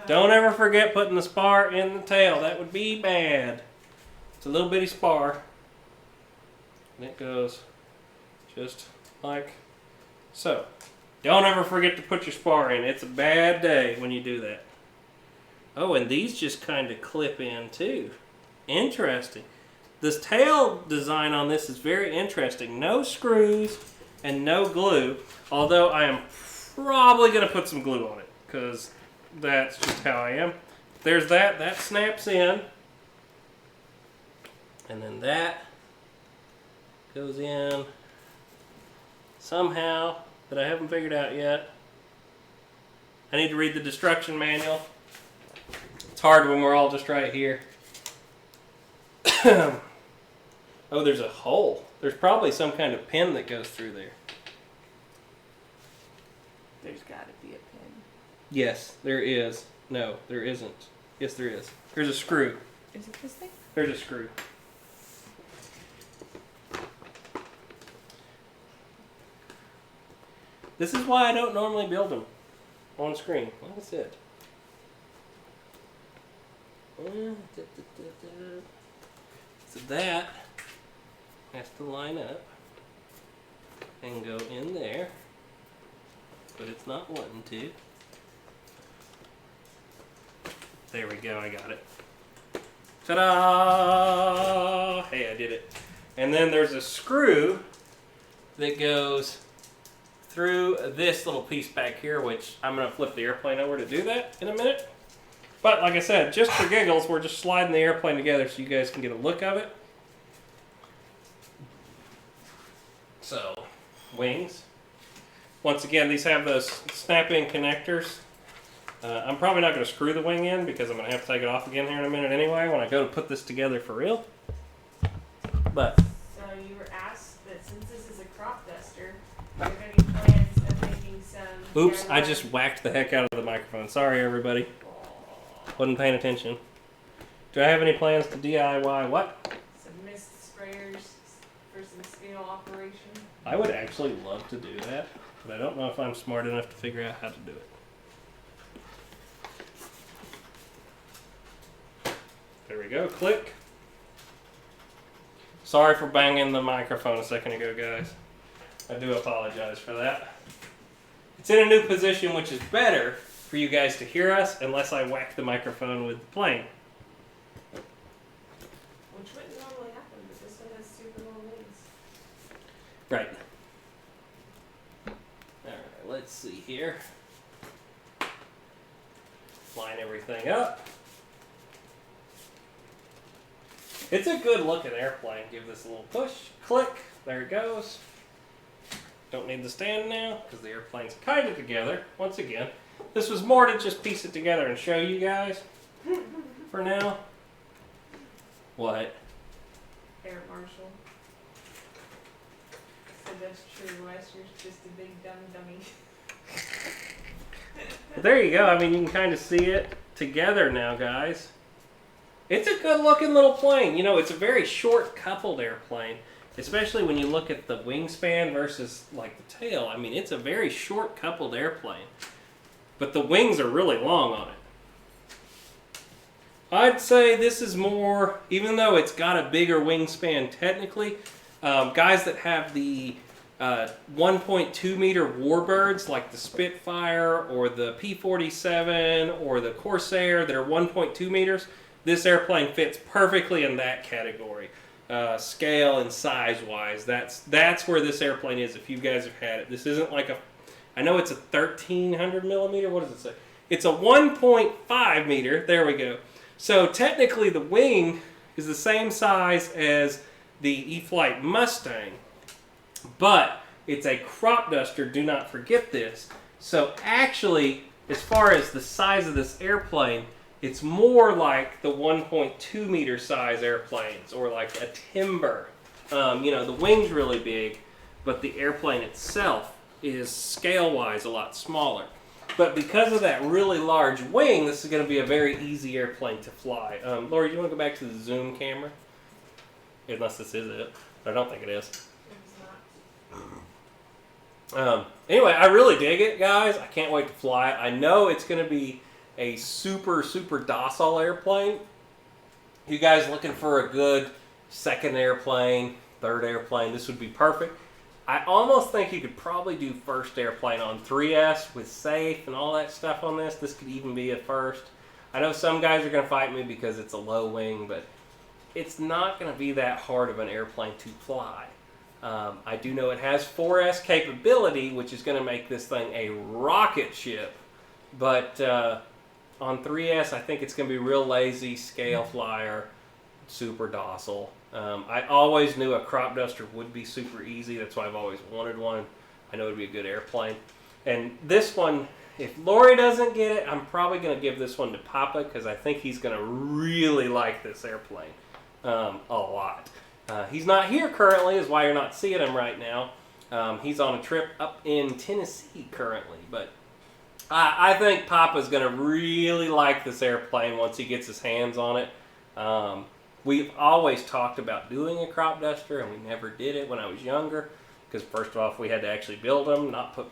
Don't ever forget putting the spar in the tail. That would be bad. It's a little bitty spar. And it goes just like so. Don't ever forget to put your spar in. It's a bad day when you do that. Oh, and these just kind of clip in too. Interesting. This tail design on this is very interesting. No screws and no glue. Although I am probably going to put some glue on it because that's just how I am. There's that. That snaps in. And then that goes in somehow that I haven't figured out yet. I need to read the instruction manual. It's hard when we're all just right here. Oh, there's a hole. There's probably some kind of pin that goes through there. There's got to be a pin. Yes, there is. No, there isn't. Yes, there is. There's a screw. Is it this thing? There's a screw. This is why I don't normally build them on screen. Like I said. So that has to line up and go in there, but it's not wanting to. There we go, I got it. Ta-da! Hey, I did it. And then there's a screw that goes through this little piece back here, which I'm going to flip the airplane over to do that in a minute. But like I said, just for giggles, we're just sliding the airplane together so you guys can get a look of it. So, wings. Once again, these have those snap-in connectors. I'm probably not going to screw the wing in because I'm going to have to take it off again here in a minute anyway when I go to put this together for real. But So you were asked that since this is a crop duster, do you have any plans of making some... oops, I DIY just whacked the heck out of the microphone. Sorry, everybody. Wasn't paying attention. Do I have any plans to DIY what? Some mist sprayers for some scale operation? I would actually love to do that, but I don't know if I'm smart enough to figure out how to do it. There we go, click. Sorry for banging the microphone a second ago, guys. I do apologize for that. It's in a new position, which is better for you guys to hear us unless I whack the microphone with the plane. Which wouldn't normally happen, but this one has super long wings. Right. Alright, let's see here. Line everything up. It's a good looking airplane. Give this a little push, click, there it goes. Don't need the stand now because the airplane's kind of together. Once again, this was more to just piece it together and show you guys for now. What? Air Marshal. So that's true, Wes. You're just a big dumb dummy. But there you go. I mean, you can kind of see it together now, guys. It's a good looking little plane. You know, it's a very short coupled airplane, especially when you look at the wingspan versus like the tail. I mean, it's a very short coupled airplane, but the wings are really long on it. I'd say this is more, even though it's got a bigger wingspan technically, guys that have the 1.2 meter warbirds like the Spitfire or the P-47 or the Corsair that are 1.2 meters, this airplane fits perfectly in that category. Scale and size-wise, that's where this airplane is if you guys have had it. This isn't like a, I know it's a 1300 millimeter, what does it say? It's a 1.5 meter, there we go. So technically the wing is the same size as the E-flite Mustang, but it's a crop duster, do not forget this. So actually, as far as the size of this airplane, it's more like the 1.2 meter size airplanes or like a timber. You know, the wing's really big, but the airplane itself is scale-wise a lot smaller. But because of that really large wing, this is going to be a very easy airplane to fly. Lori, do you want to go back to the zoom camera? Unless this is it, but I don't think it is. Anyway, I really dig it, guys. I can't wait to fly it. I know it's going to be a super, super docile airplane. You guys looking for a good second airplane, third airplane, this would be perfect. I almost think you could probably do first airplane on 3S with safe and all that stuff on this. This could even be a first. I know some guys are going to fight me because it's a low wing, but it's not going to be that hard of an airplane to fly. I do know it has 4S capability, which is going to make this thing a rocket ship. But on 3S, I think it's going to be real lazy, scale flyer, super docile. I always knew a crop duster would be super easy. That's why I've always wanted one. I know it would be a good airplane. And this one, if Lori doesn't get it, I'm probably going to give this one to Papa because I think he's going to really like this airplane a lot. He's not here currently, is why you're not seeing him right now. He's on a trip up in Tennessee currently, but I think Papa's going to really like this airplane once he gets his hands on it. We've always talked about doing a crop duster, and we never did it when I was younger, because first off, we had to actually build them, not put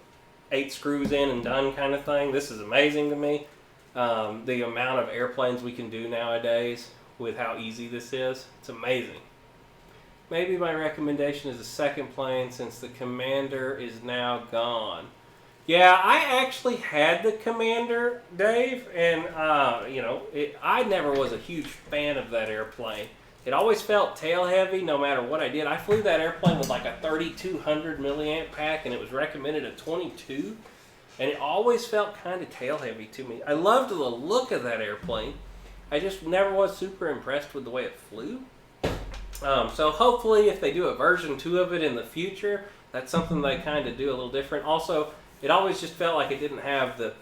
8 screws in and done kind of thing. This is amazing to me. The amount of airplanes we can do nowadays with how easy this is, it's amazing. Maybe my recommendation is a second plane since the Commander is now gone. Yeah, I actually had the Commander, Dave, and I never was a huge fan of that airplane. It always felt tail heavy no matter what I did. I flew that airplane with like a 3200 milliamp pack, and it was recommended a 22, and it always felt kind of tail heavy to me. I loved the look of that airplane. I just never was super impressed with the way it flew. So hopefully if they do a version 2 of it in the future, that's something they kind of do a little different. Also, it always just felt like it didn't have the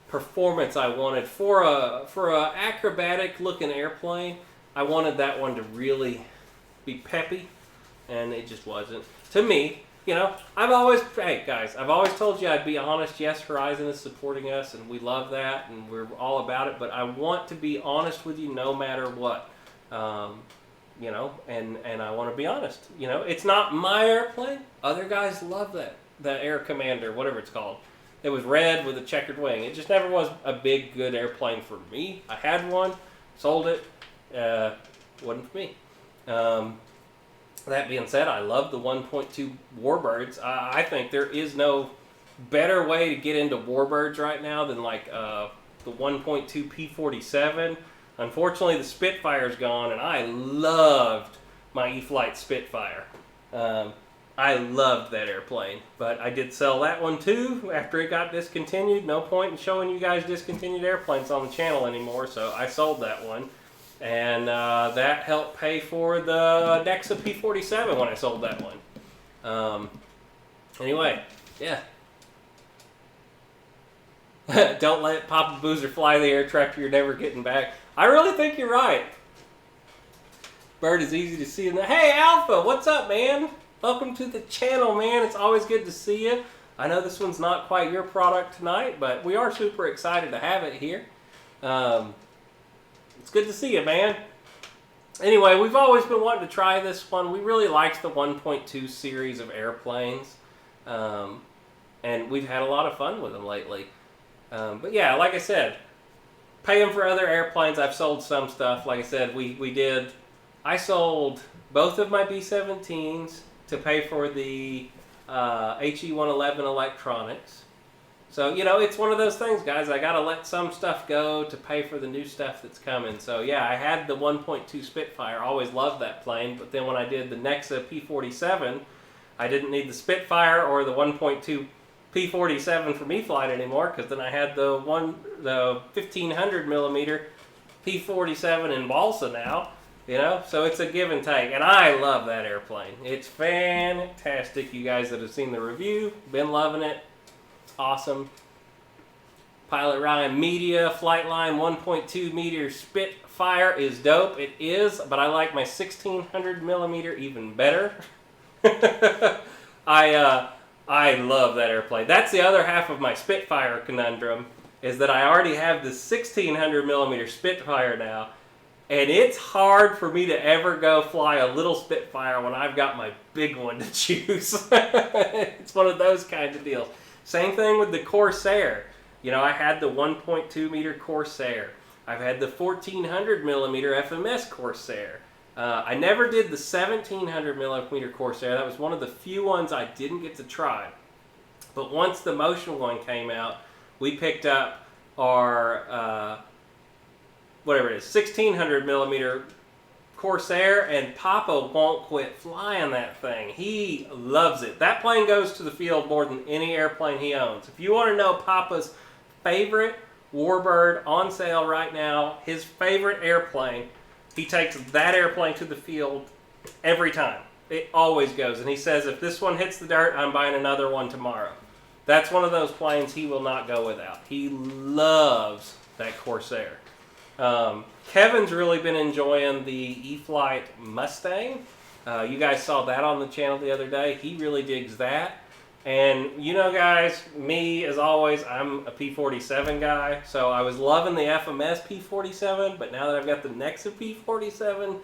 performance I wanted. For a acrobatic looking airplane, I wanted that one to really be peppy, and it just wasn't. To me, I've always told you I'd be honest. Yes, Horizon is supporting us, and we love that, and we're all about it, but I want to be honest with you no matter what. And I want to be honest. It's not my airplane. Other guys love that. The Air Commander, whatever it's called. It was red with a checkered wing. It just never was a big, good airplane for me. I had one, sold it. Wasn't for me. That being said, I love the 1.2 Warbirds. I think there is no better way to get into Warbirds right now than like the 1.2 P-47. Unfortunately, the Spitfire's gone, and I loved my E-flite Spitfire. I loved that airplane, but I did sell that one too after it got discontinued. No point in showing you guys discontinued airplanes on the channel anymore, so I sold that one. And that helped pay for the Nexa P-47 when I sold that one. Anyway, yeah. Don't let Papa Boozer fly the air tractor, you're never getting back. I really think you're right. Bird is easy to see in the... Hey, Alpha, what's up, man? Welcome to the channel, man. It's always good to see you. I know this one's not quite your product tonight, but we are super excited to have it here. It's good to see you, man. Anyway, we've always been wanting to try this one. We really liked the 1.2 series of airplanes. And we've had a lot of fun with them lately. But yeah, like I said, pay them for other airplanes. I've sold some stuff. Like I said, I sold both of my B-17s to pay for the HE-111 electronics. So, it's one of those things, guys. I got to let some stuff go to pay for the new stuff that's coming. So, yeah, I had the 1.2 Spitfire. I always loved that plane. But then when I did the Nexa P-47, I didn't need the Spitfire or the 1.2 P-47 for E-flite anymore, because then I had the 1,500 millimeter P-47 in balsa now. So it's a give and take, and I love that airplane. It's fantastic. You guys that have seen the review, been loving it. Awesome. Pilot Ryan Media Flight Line 1.2 meter Spitfire is dope. It is, but I like my 1,600 millimeter even better. I love that airplane. That's the other half of my Spitfire conundrum, is that I already have the 1,600 millimeter Spitfire now, And it's hard for me to ever go fly a little Spitfire when I've got my big one to choose. It's one of those kind of deals. Same thing with the Corsair. You know, I had the 1.2 meter Corsair. I've had the 1400 millimeter FMS Corsair. I never did the 1700 millimeter Corsair. That was one of the few ones I didn't get to try. But once the Motion one came out, we picked up our whatever it is, 1600 millimeter Corsair, and Papa won't quit flying that thing. He loves it. That plane goes to the field more than any airplane he owns. If you want to know Papa's favorite Warbird on sale right now, his favorite airplane, he takes that airplane to the field every time. It always goes. And he says, if this one hits the dirt, I'm buying another one tomorrow. That's one of those planes he will not go without. He loves that Corsair. Kevin's really been enjoying the E-flite Mustang. You guys saw that on the channel the other day. He really digs that. And you know, guys, me, as always, I'm a P-47 guy. So I was loving the FMS P-47, but now that I've got the Nexa P-47,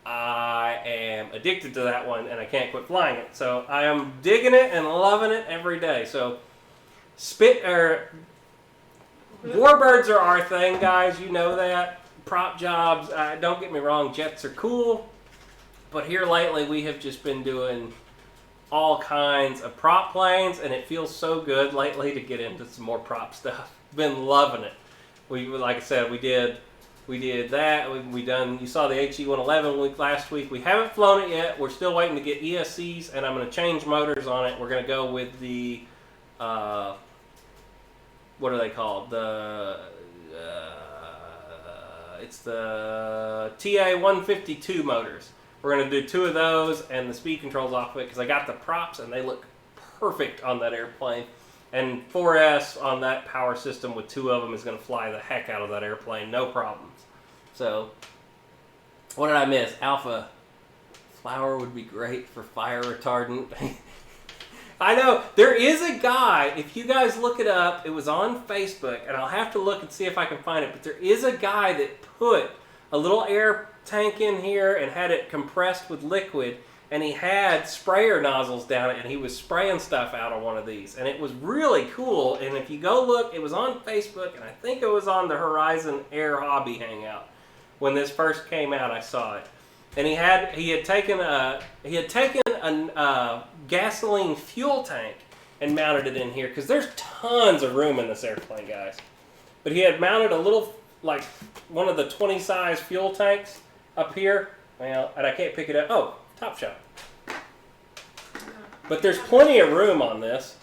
I am addicted to that one, and I can't quit flying it. So I am digging it and loving it every day. So Warbirds are our thing, guys. You know that. Prop jobs, don't get me wrong, jets are cool. But here lately, we have just been doing all kinds of prop planes, and it feels so good lately to get into some more prop stuff. Been loving it. We, like I said, we did that. We done. You saw the HE-111 last week. We haven't flown it yet. We're still waiting to get ESCs, and I'm going to change motors on it. We're going to go with the what are they called? It's the TA-152 motors. We're going to do 2 of those and the speed controls off of it because I got the props and they look perfect on that airplane. And 4S on that power system with 2 of them is going to fly the heck out of that airplane, no problems. So, what did I miss? Alpha flower would be great for fire retardant. I know, there is a guy, if you guys look it up, it was on Facebook, and I'll have to look and see if I can find it, but there is a guy that put a little air tank in here and had it compressed with liquid, and he had sprayer nozzles down it, and he was spraying stuff out on one of these, and it was really cool. And if you go look, it was on Facebook, and I think it was on the Horizon Air Hobby Hangout. When this first came out, I saw it. And he had taken a gasoline fuel tank and mounted it in here because there's tons of room in this airplane, guys. But he had mounted a little, like one of the 20 size fuel tanks up here. Well, and I can't pick it up. Oh, Top Shot. But there's plenty of room on this.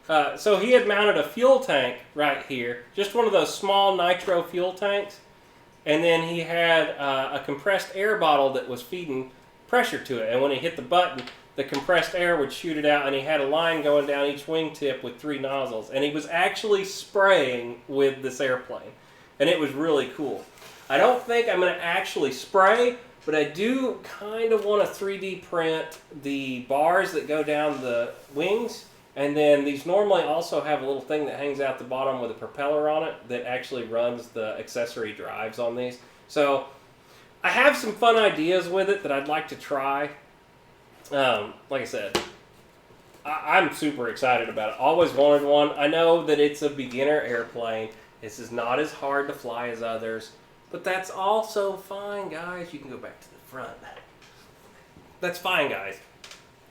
So he had mounted a fuel tank right here, just one of those small nitro fuel tanks. And then he had a compressed air bottle that was feeding pressure to it. And when he hit the button, the compressed air would shoot it out. And he had a line going down each wingtip with 3 nozzles. And he was actually spraying with this airplane. And it was really cool. I don't think I'm going to actually spray, but I do kind of want to 3D print the bars that go down the wings. And then these normally also have a little thing that hangs out the bottom with a propeller on it that actually runs the accessory drives on these. So I have some fun ideas with it that I'd like to try. Like I said, I'm super excited about it. Always wanted one. I know that it's a beginner airplane. This is not as hard to fly as others. But that's also fine, guys. You can go back to the front. That's fine, guys.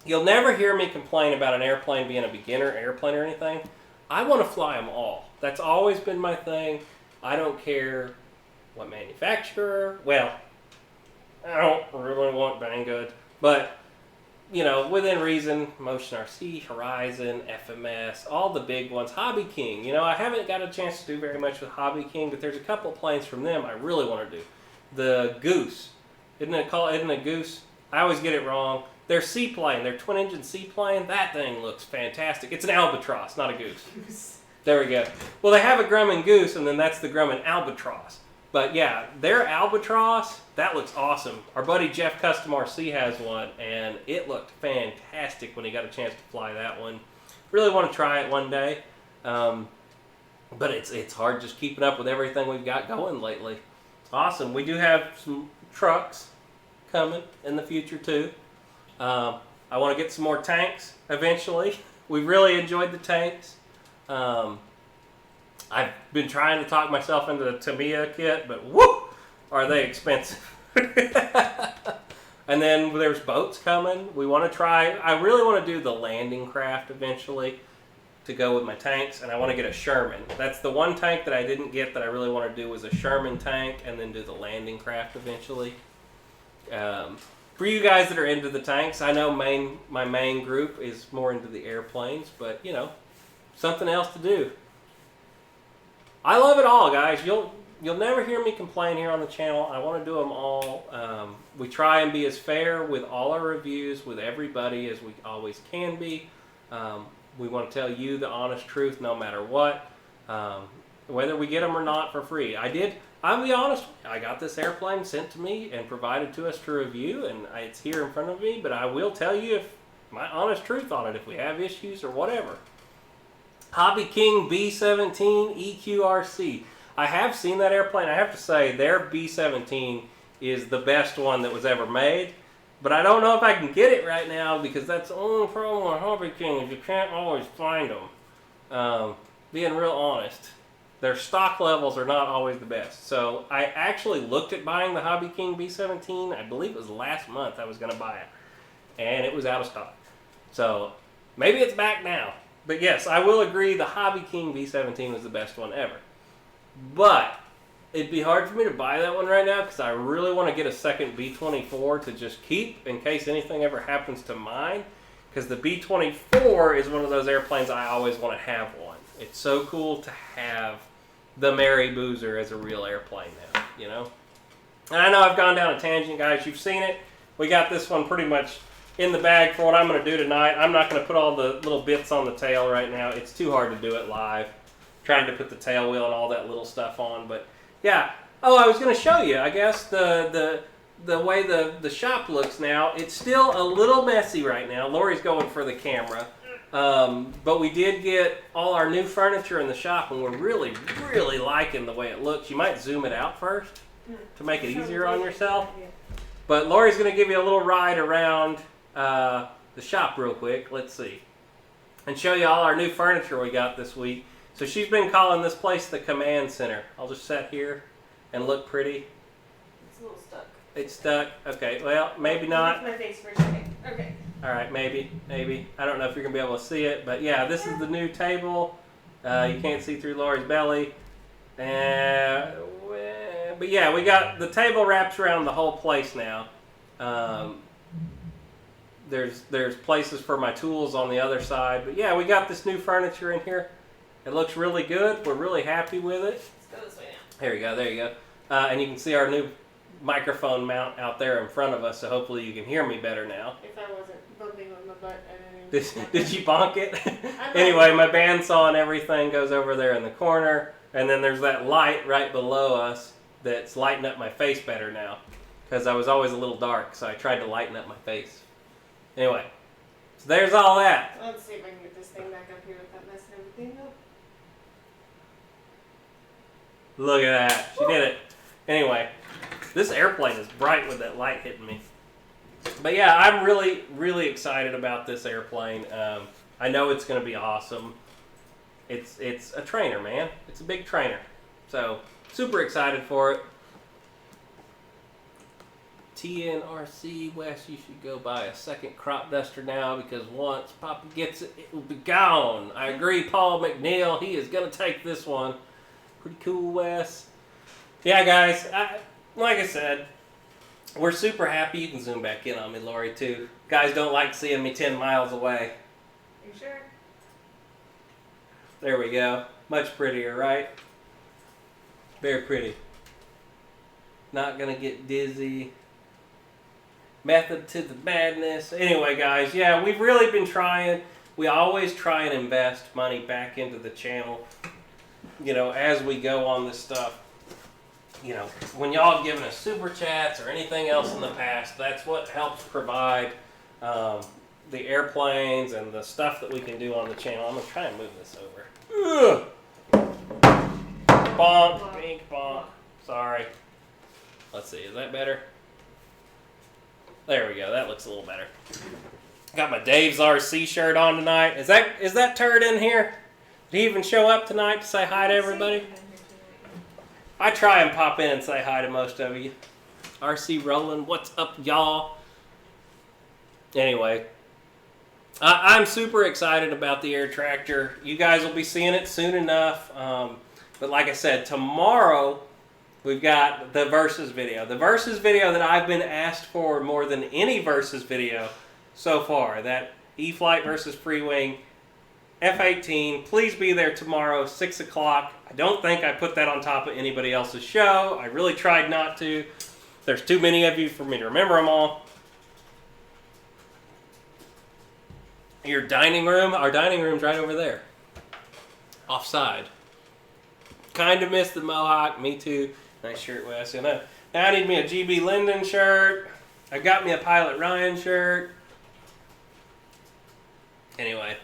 You'll never hear me complain about an airplane being a beginner airplane or anything. I want to fly them all. That's always been my thing. I don't care what manufacturer. Well, I don't really want Banggood. But, you know, within reason, Motion RC, Horizon, FMS, all the big ones. Hobby King. You know, I haven't got a chance to do very much with Hobby King, but there's a couple planes from them I really want to do. The Goose. Isn't it a Goose? I always get it wrong. Their seaplane, their twin-engine seaplane, that thing looks fantastic. It's an albatross, not a goose. There we go. Well, they have a Grumman Goose, and then that's the Grumman Albatross. But yeah, their Albatross, that looks awesome. Our buddy Jeff Custom RC has one, and it looked fantastic when he got a chance to fly that one. Really want to try it one day. But it's hard just keeping up with everything we've got going lately. Awesome. We do have some trucks coming in the future too. I want to get some more tanks eventually. We really enjoyed the tanks. I've been trying to talk myself into the Tamiya kit, but whoop, are they expensive. And then there's boats coming. We want to try, I really want to do the landing craft eventually to go with my tanks, and I want to get a Sherman. That's the one tank that I didn't get that I really want to do was a Sherman tank, and then do the landing craft eventually. For you guys that are into the tanks, I know my main group is more into the airplanes, but you know, something else to do. I love it all, guys. You'll never hear me complain here on the channel. I want to do them all. We try and be as fair with all our reviews with everybody as we always can be. We want to tell you the honest truth no matter what, whether we get them or not for free. I'll be honest, I got this airplane sent to me and provided to us to review, and it's here in front of me, but I will tell you my honest truth on it if we have issues or whatever. Hobby King B-17 EQRC. I have seen that airplane. I have to say their B-17 is the best one that was ever made. But I don't know if I can get it right now because that's the only problem with Hobby King is you can't always find them. Being real honest, their stock levels are not always the best. So I actually looked at buying the Hobby King B-17. I believe it was last month I was going to buy it. And it was out of stock. So maybe it's back now. But yes, I will agree the Hobby King B-17 was the best one ever. But it'd be hard for me to buy that one right now because I really want to get a second B-24 to just keep in case anything ever happens to mine. Because the B-24 is one of those airplanes I always want to have one. It's so cool to have the Mary Boozer as a real airplane now, you know? And I know I've gone down a tangent, guys. You've seen it. We got this one pretty much in the bag for what I'm going to do tonight. I'm not going to put all the little bits on the tail right now. It's too hard to do it live. Trying to put the tail wheel and all that little stuff on, but yeah. Oh, I was going to show you, I guess, the way the shop looks now. It's still a little messy right now. Lori's going for the camera. But we did get all our new furniture in the shop, and we're really, really liking the way it looks. You might zoom it out first to make it easier on yourself. But Lori's going to give you a little ride around the shop real quick. Let's see. And show you all our new furniture we got this week. So she's been calling this place the command center. I'll just sit here and look pretty. It's a little stuck. It's stuck? Okay, well, maybe not. Lift my face for a second. Okay. All right, maybe. I don't know if you're going to be able to see it, but yeah, this is the new table. You can't see through Lori's belly. But yeah, we got the table wraps around the whole place now. There's places for my tools on the other side. But yeah, we got this new furniture in here. It looks really good. We're really happy with it. Let's go this way now. There you go. And you can see our new microphone mount out there in front of us, so hopefully you can hear me better now. If I wasn't bumping on my butt, I didn't even... Did you bonk it? Anyway, my bandsaw and everything goes over there in the corner, and then there's that light right below us that's lighting up my face better now, because I was always a little dark, so I tried to lighten up my face. Anyway, so there's all that. Let's see if I can get this thing back up here without messing everything up. Look at that. She did it. Anyway, this airplane is bright with that light hitting me. But yeah, I'm really, really excited about this airplane. I know it's going to be awesome. It's a trainer, man. It's a big trainer. So, super excited for it. TNRC West, you should go buy a second crop duster now because once Papa gets it, it will be gone. I agree, Paul McNeil. He is going to take this one. Pretty cool, Wes. Yeah, guys, like I said, we're super happy. You can zoom back in on me, Lori, too. Guys don't like seeing me 10 miles away. Are you sure? There we go. Much prettier, right? Very pretty. Not going to get dizzy. Method to the madness. Anyway, guys, yeah, we've really been trying. We always try and invest money back into the channel, you know, as we go on this stuff. You know, when y'all have given us super chats or anything else in the past, that's what helps provide the airplanes and the stuff that we can do on the channel. I'm going to try and move this over. Ugh. Bonk, bink, bonk. Sorry. Let's see, is that better? There we go. That looks a little better. Got my Dave's RC shirt on tonight. Is that turd in here? Did he even show up tonight to say hi to everybody? I try and pop in and say hi to most of you. RC rolling. What's up, y'all? Anyway, I'm super excited about the Air Tractor. You guys will be seeing it soon enough. But like I said, tomorrow we've got the Versus video. The Versus video that I've been asked for more than any Versus video so far. That E-flite versus Free Wing F-18. Please be there tomorrow, 6 o'clock. I don't think I put that on top of anybody else's show. I really tried not to. There's too many of you for me to remember them all. Your dining room, our dining room's right over there. Offside. Kind of missed the mohawk, me too. Nice shirt, Wes. Now I need me a GB Linden shirt. I got me a Pilot Ryan shirt. Anyway,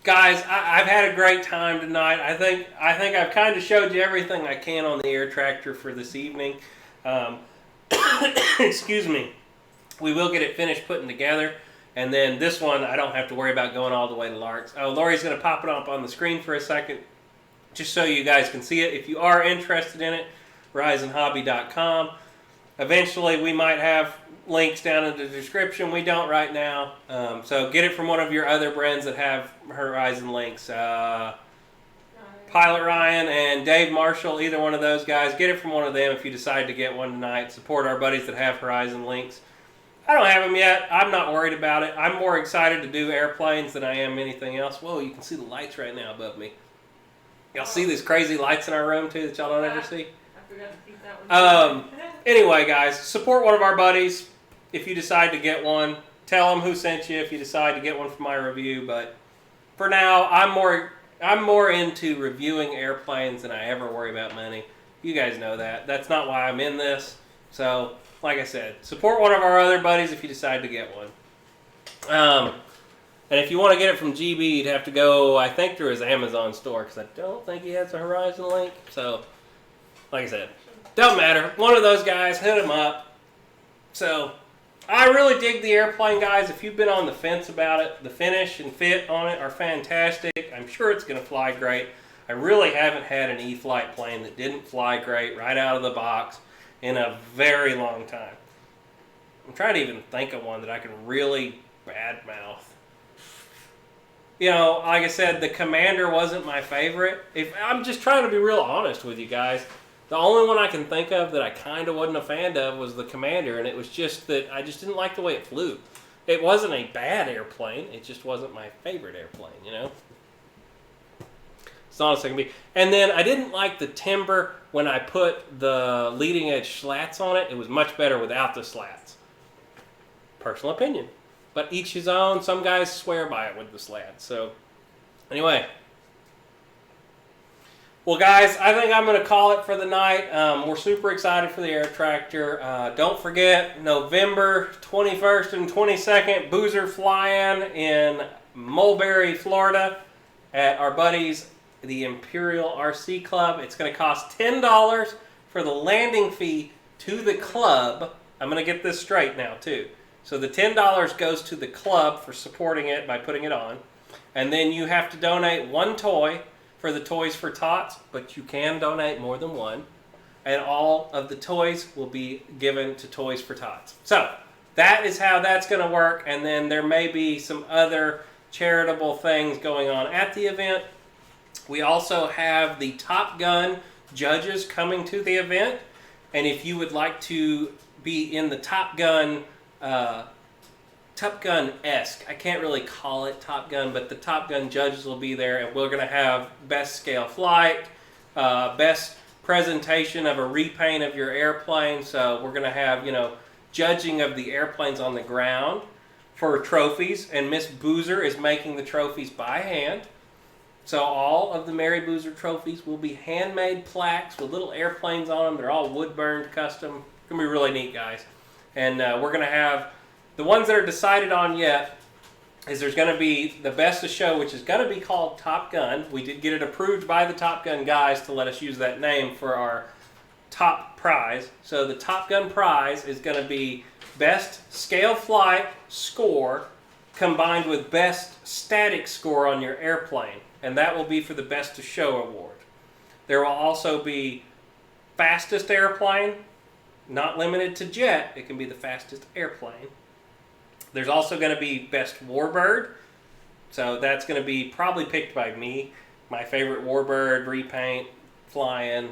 guys, I've had a great time tonight. I think I've kind of showed you everything I can on the Air Tractor for this evening. Excuse me. We will get it finished putting together. And then this one, I don't have to worry about going all the way to Lark's. Oh, Lori's going to pop it up on the screen for a second, just so you guys can see it. If you are interested in it, risenhobby.com. Eventually, we might have links down in the description. We don't right now. So get it from one of your other brands that have Horizon links. Pilot Ryan and Dave Marshall, either one of those guys. Get it from one of them if you decide to get one tonight. Support our buddies that have Horizon links. I don't have them yet. I'm not worried about it. I'm more excited to do airplanes than I am anything else. Whoa, you can see the lights right now above me. Y'all see these crazy lights in our room too that y'all don't ever see? I forgot to keep that one. Anyway, guys, support one of our buddies if you decide to get one. Tell them who sent you if you decide to get one for my review. But for now, I'm more into reviewing airplanes than I ever worry about money. You guys know that. That's not why I'm in this. So, like I said, support one of our other buddies if you decide to get one. And if you want to get it from GB, you'd have to go, I think, through his Amazon store, because I don't think he has a Horizon link. So, like I said, don't matter. One of those guys, hit him up. So, I really dig the airplane, guys. If you've been on the fence about it, the finish and fit on it are fantastic. I'm sure it's going to fly great. I really haven't had an E-flite plane that didn't fly great right out of the box in a very long time. I'm trying to even think of one that I can really badmouth. You know, like I said, the Commander wasn't my favorite. I'm just trying to be real honest with you guys. The only one I can think of that I kind of wasn't a fan of was the Commander, and it was just that I just didn't like the way it flew. It wasn't a bad airplane. It just wasn't my favorite airplane, you know? It's honest I can be. And then I didn't like the timber when I put the leading edge slats on it. It was much better without the slats. Personal opinion. But each his own. Some guys swear by it with the slats. So, anyway. Well, guys, I think I'm going to call it for the night. We're super excited for the Air Tractor. Don't forget, November 21st and 22nd, Boozer Fly-In in Mulberry, Florida at our buddies, the Imperial RC Club. It's going to cost $10 for the landing fee to the club. I'm going to get this straight now, too. So the $10 goes to the club for supporting it by putting it on. And then you have to donate one toy for the Toys for Tots, but you can donate more than one. And all of the toys will be given to Toys for Tots. So that is how that's going to work. And then there may be some other charitable things going on at the event. We also have the Top Gun judges coming to the event. And if you would like to be in the Top Gun-esque, I can't really call it Top Gun, but the Top Gun judges will be there, and we're going to have best scale flight, best presentation of a repaint of your airplane. So we're going to have, judging of the airplanes on the ground for trophies, and Miss Boozer is making the trophies by hand. So all of the Mary Boozer trophies will be handmade plaques with little airplanes on them. They're all wood-burned custom. It's going to be really neat, guys. And we're going to have the ones that are decided on yet is there's going to be the best of show, which is going to be called Top Gun. We did get it approved by the Top Gun guys to let us use that name for our top prize. So the Top Gun prize is going to be best scale flight score combined with best static score on your airplane. And that will be for the Best of Show award. There will also be fastest airplane, not limited to jet. It can be the fastest airplane. There's also going to be best warbird. So that's going to be probably picked by me. My favorite warbird, repaint, flying,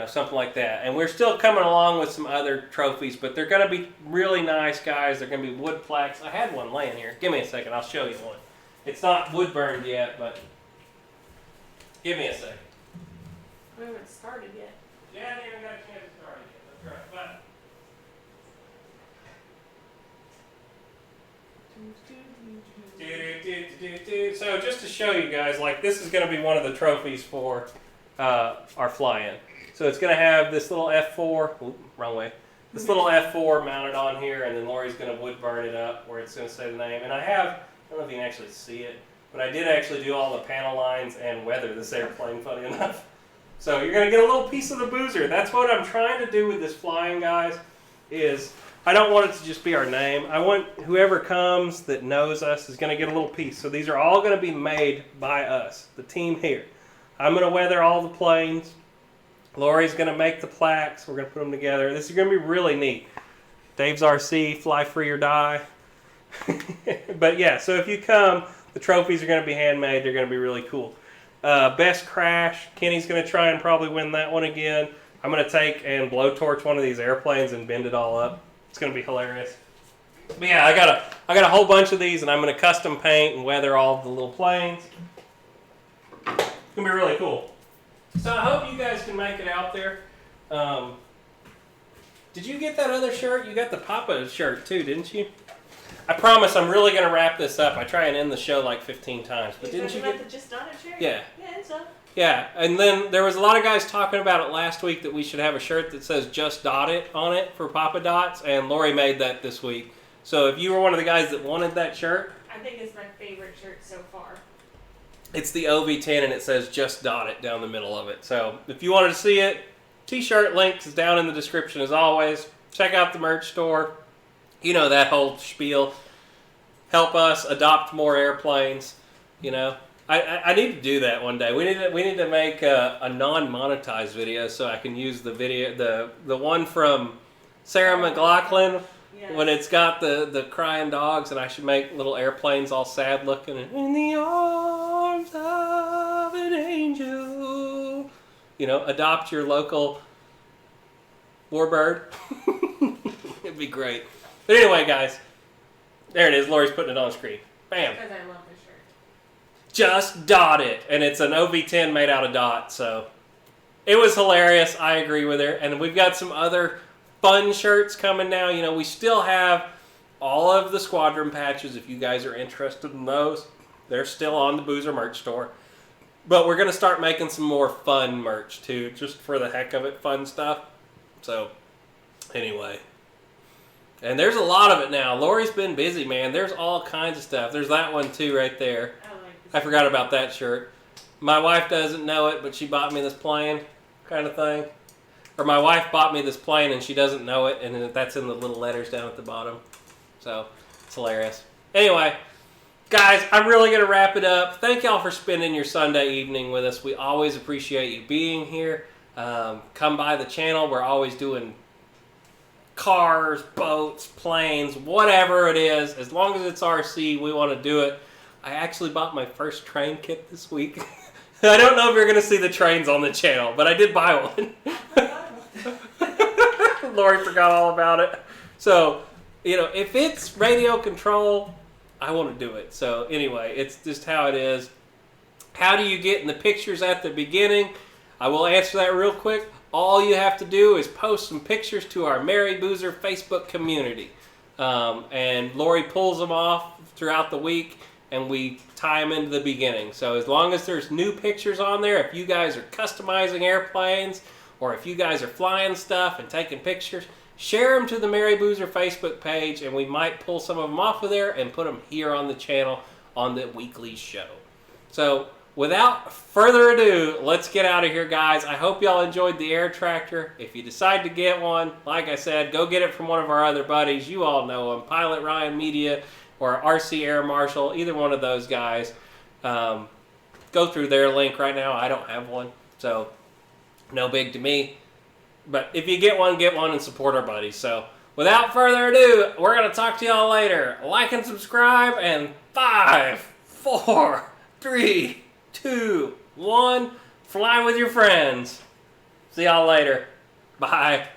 something like that. And we're still coming along with some other trophies, but they're going to be really nice, guys. They're going to be wood plaques. I had one laying here. Give me a second. I'll show you one. It's not wood burned yet, but give me a second. We haven't started yet. Yeah, I haven't even got a chance to start yet. That's right. But so just to show you guys, like this is going to be one of the trophies for our fly-in. So it's going to have this little F4, oops, wrong way, this little F4 mounted on here, and then Lori's going to wood burn it up where it's going to say the name. And I don't know if you can actually see it, but I did actually do all the panel lines and weather this airplane, funny enough. So you're going to get a little piece of the boozer. That's what I'm trying to do with this flying, guys, is I don't want it to just be our name. I want whoever comes that knows us is going to get a little piece. So these are all going to be made by us, the team here. I'm going to weather all the planes. Lori's going to make the plaques. We're going to put them together. This is going to be really neat. Dave's RC, fly free or die. But yeah, so if you come, the trophies are going to be handmade. They're going to be really cool. Best crash. Kenny's going to try and probably win that one again. I'm going to take and blowtorch one of these airplanes and bend it all up. It's going to be hilarious. But yeah, I got a whole bunch of these, and I'm going to custom paint and weather all the little planes. It's going to be really cool. So I hope you guys can make it out there. Did you get that other shirt? You got the Papa shirt too, didn't you? I promise I'm really going to wrap this up. I try and end the show like 15 times. But didn't you get the Just Done It shirt? Yeah. Yeah, it's up. Yeah, and then there was a lot of guys talking about it last week that we should have a shirt that says Just Dot It on it for Papa Dots, and Lori made that this week. So if you were one of the guys that wanted that shirt, I think it's my favorite shirt so far. it's the OV10 and it says Just Dot It down the middle of it. So if you wanted to see it, t-shirt links is down in the description as always. Check out the merch store. You know that whole spiel. Help us adopt more airplanes, I need to do that one day. We need to make a non-monetized video so I can use the video, the one from Sarah McLachlan, Yes. when it's got the crying dogs, and I should make little airplanes all sad looking and in the arms of an angel. Adopt your local warbird. It'd be great. But anyway, guys, there it is. Lori's putting it on the screen. Bam. Because I love the shirt. Just Dot It, and it's an OV10 made out of dots, so it was hilarious. I agree with her. And we've got some other fun shirts coming now. We still have all of the squadron patches. If you guys are interested in those, they're still on the Boozer merch store. But we're going to start making some more fun merch too, just for the heck of it, fun stuff. So anyway, and there's a lot of it now. Lori's been busy, man. There's all kinds of stuff. There's that one too right there. I forgot about that shirt. My wife doesn't know it, but she bought me this plane kind of thing. Or my wife bought me this plane and she doesn't know it, and that's in the little letters down at the bottom. So, it's hilarious. Anyway, guys, I'm really going to wrap it up. Thank y'all for spending your Sunday evening with us. We always appreciate you being here. Come by the channel. We're always doing cars, boats, planes, whatever it is. As long as it's RC, we want to do it. I actually bought my first train kit this week. I don't know if you're going to see the trains on the channel, but I did buy one. Lori forgot all about it. So, if it's radio control, I want to do it. So, anyway, it's just how it is. How do you get in the pictures at the beginning? I will answer that real quick. All you have to do is post some pictures to our Mary Boozer Facebook community. And Lori pulls them off throughout the week, and we tie them into the beginning. So as long as there's new pictures on there, if you guys are customizing airplanes, or if you guys are flying stuff and taking pictures, share them to the Mary Boozer Facebook page, and we might pull some of them off of there and put them here on the channel on the weekly show. So without further ado, let's get out of here, guys. I hope y'all enjoyed the Air Tractor. If you decide to get one, like I said, go get it from one of our other buddies. You all know him, Pilot Ryan Media or RC Air Marshal, either one of those guys. Go through their link right now. I don't have one, so no big to me. But if you get one and support our buddies. So without further ado, we're going to talk to y'all later. Like and subscribe, and 5, 4, 3, 2, 1, fly with your friends. See y'all later. Bye.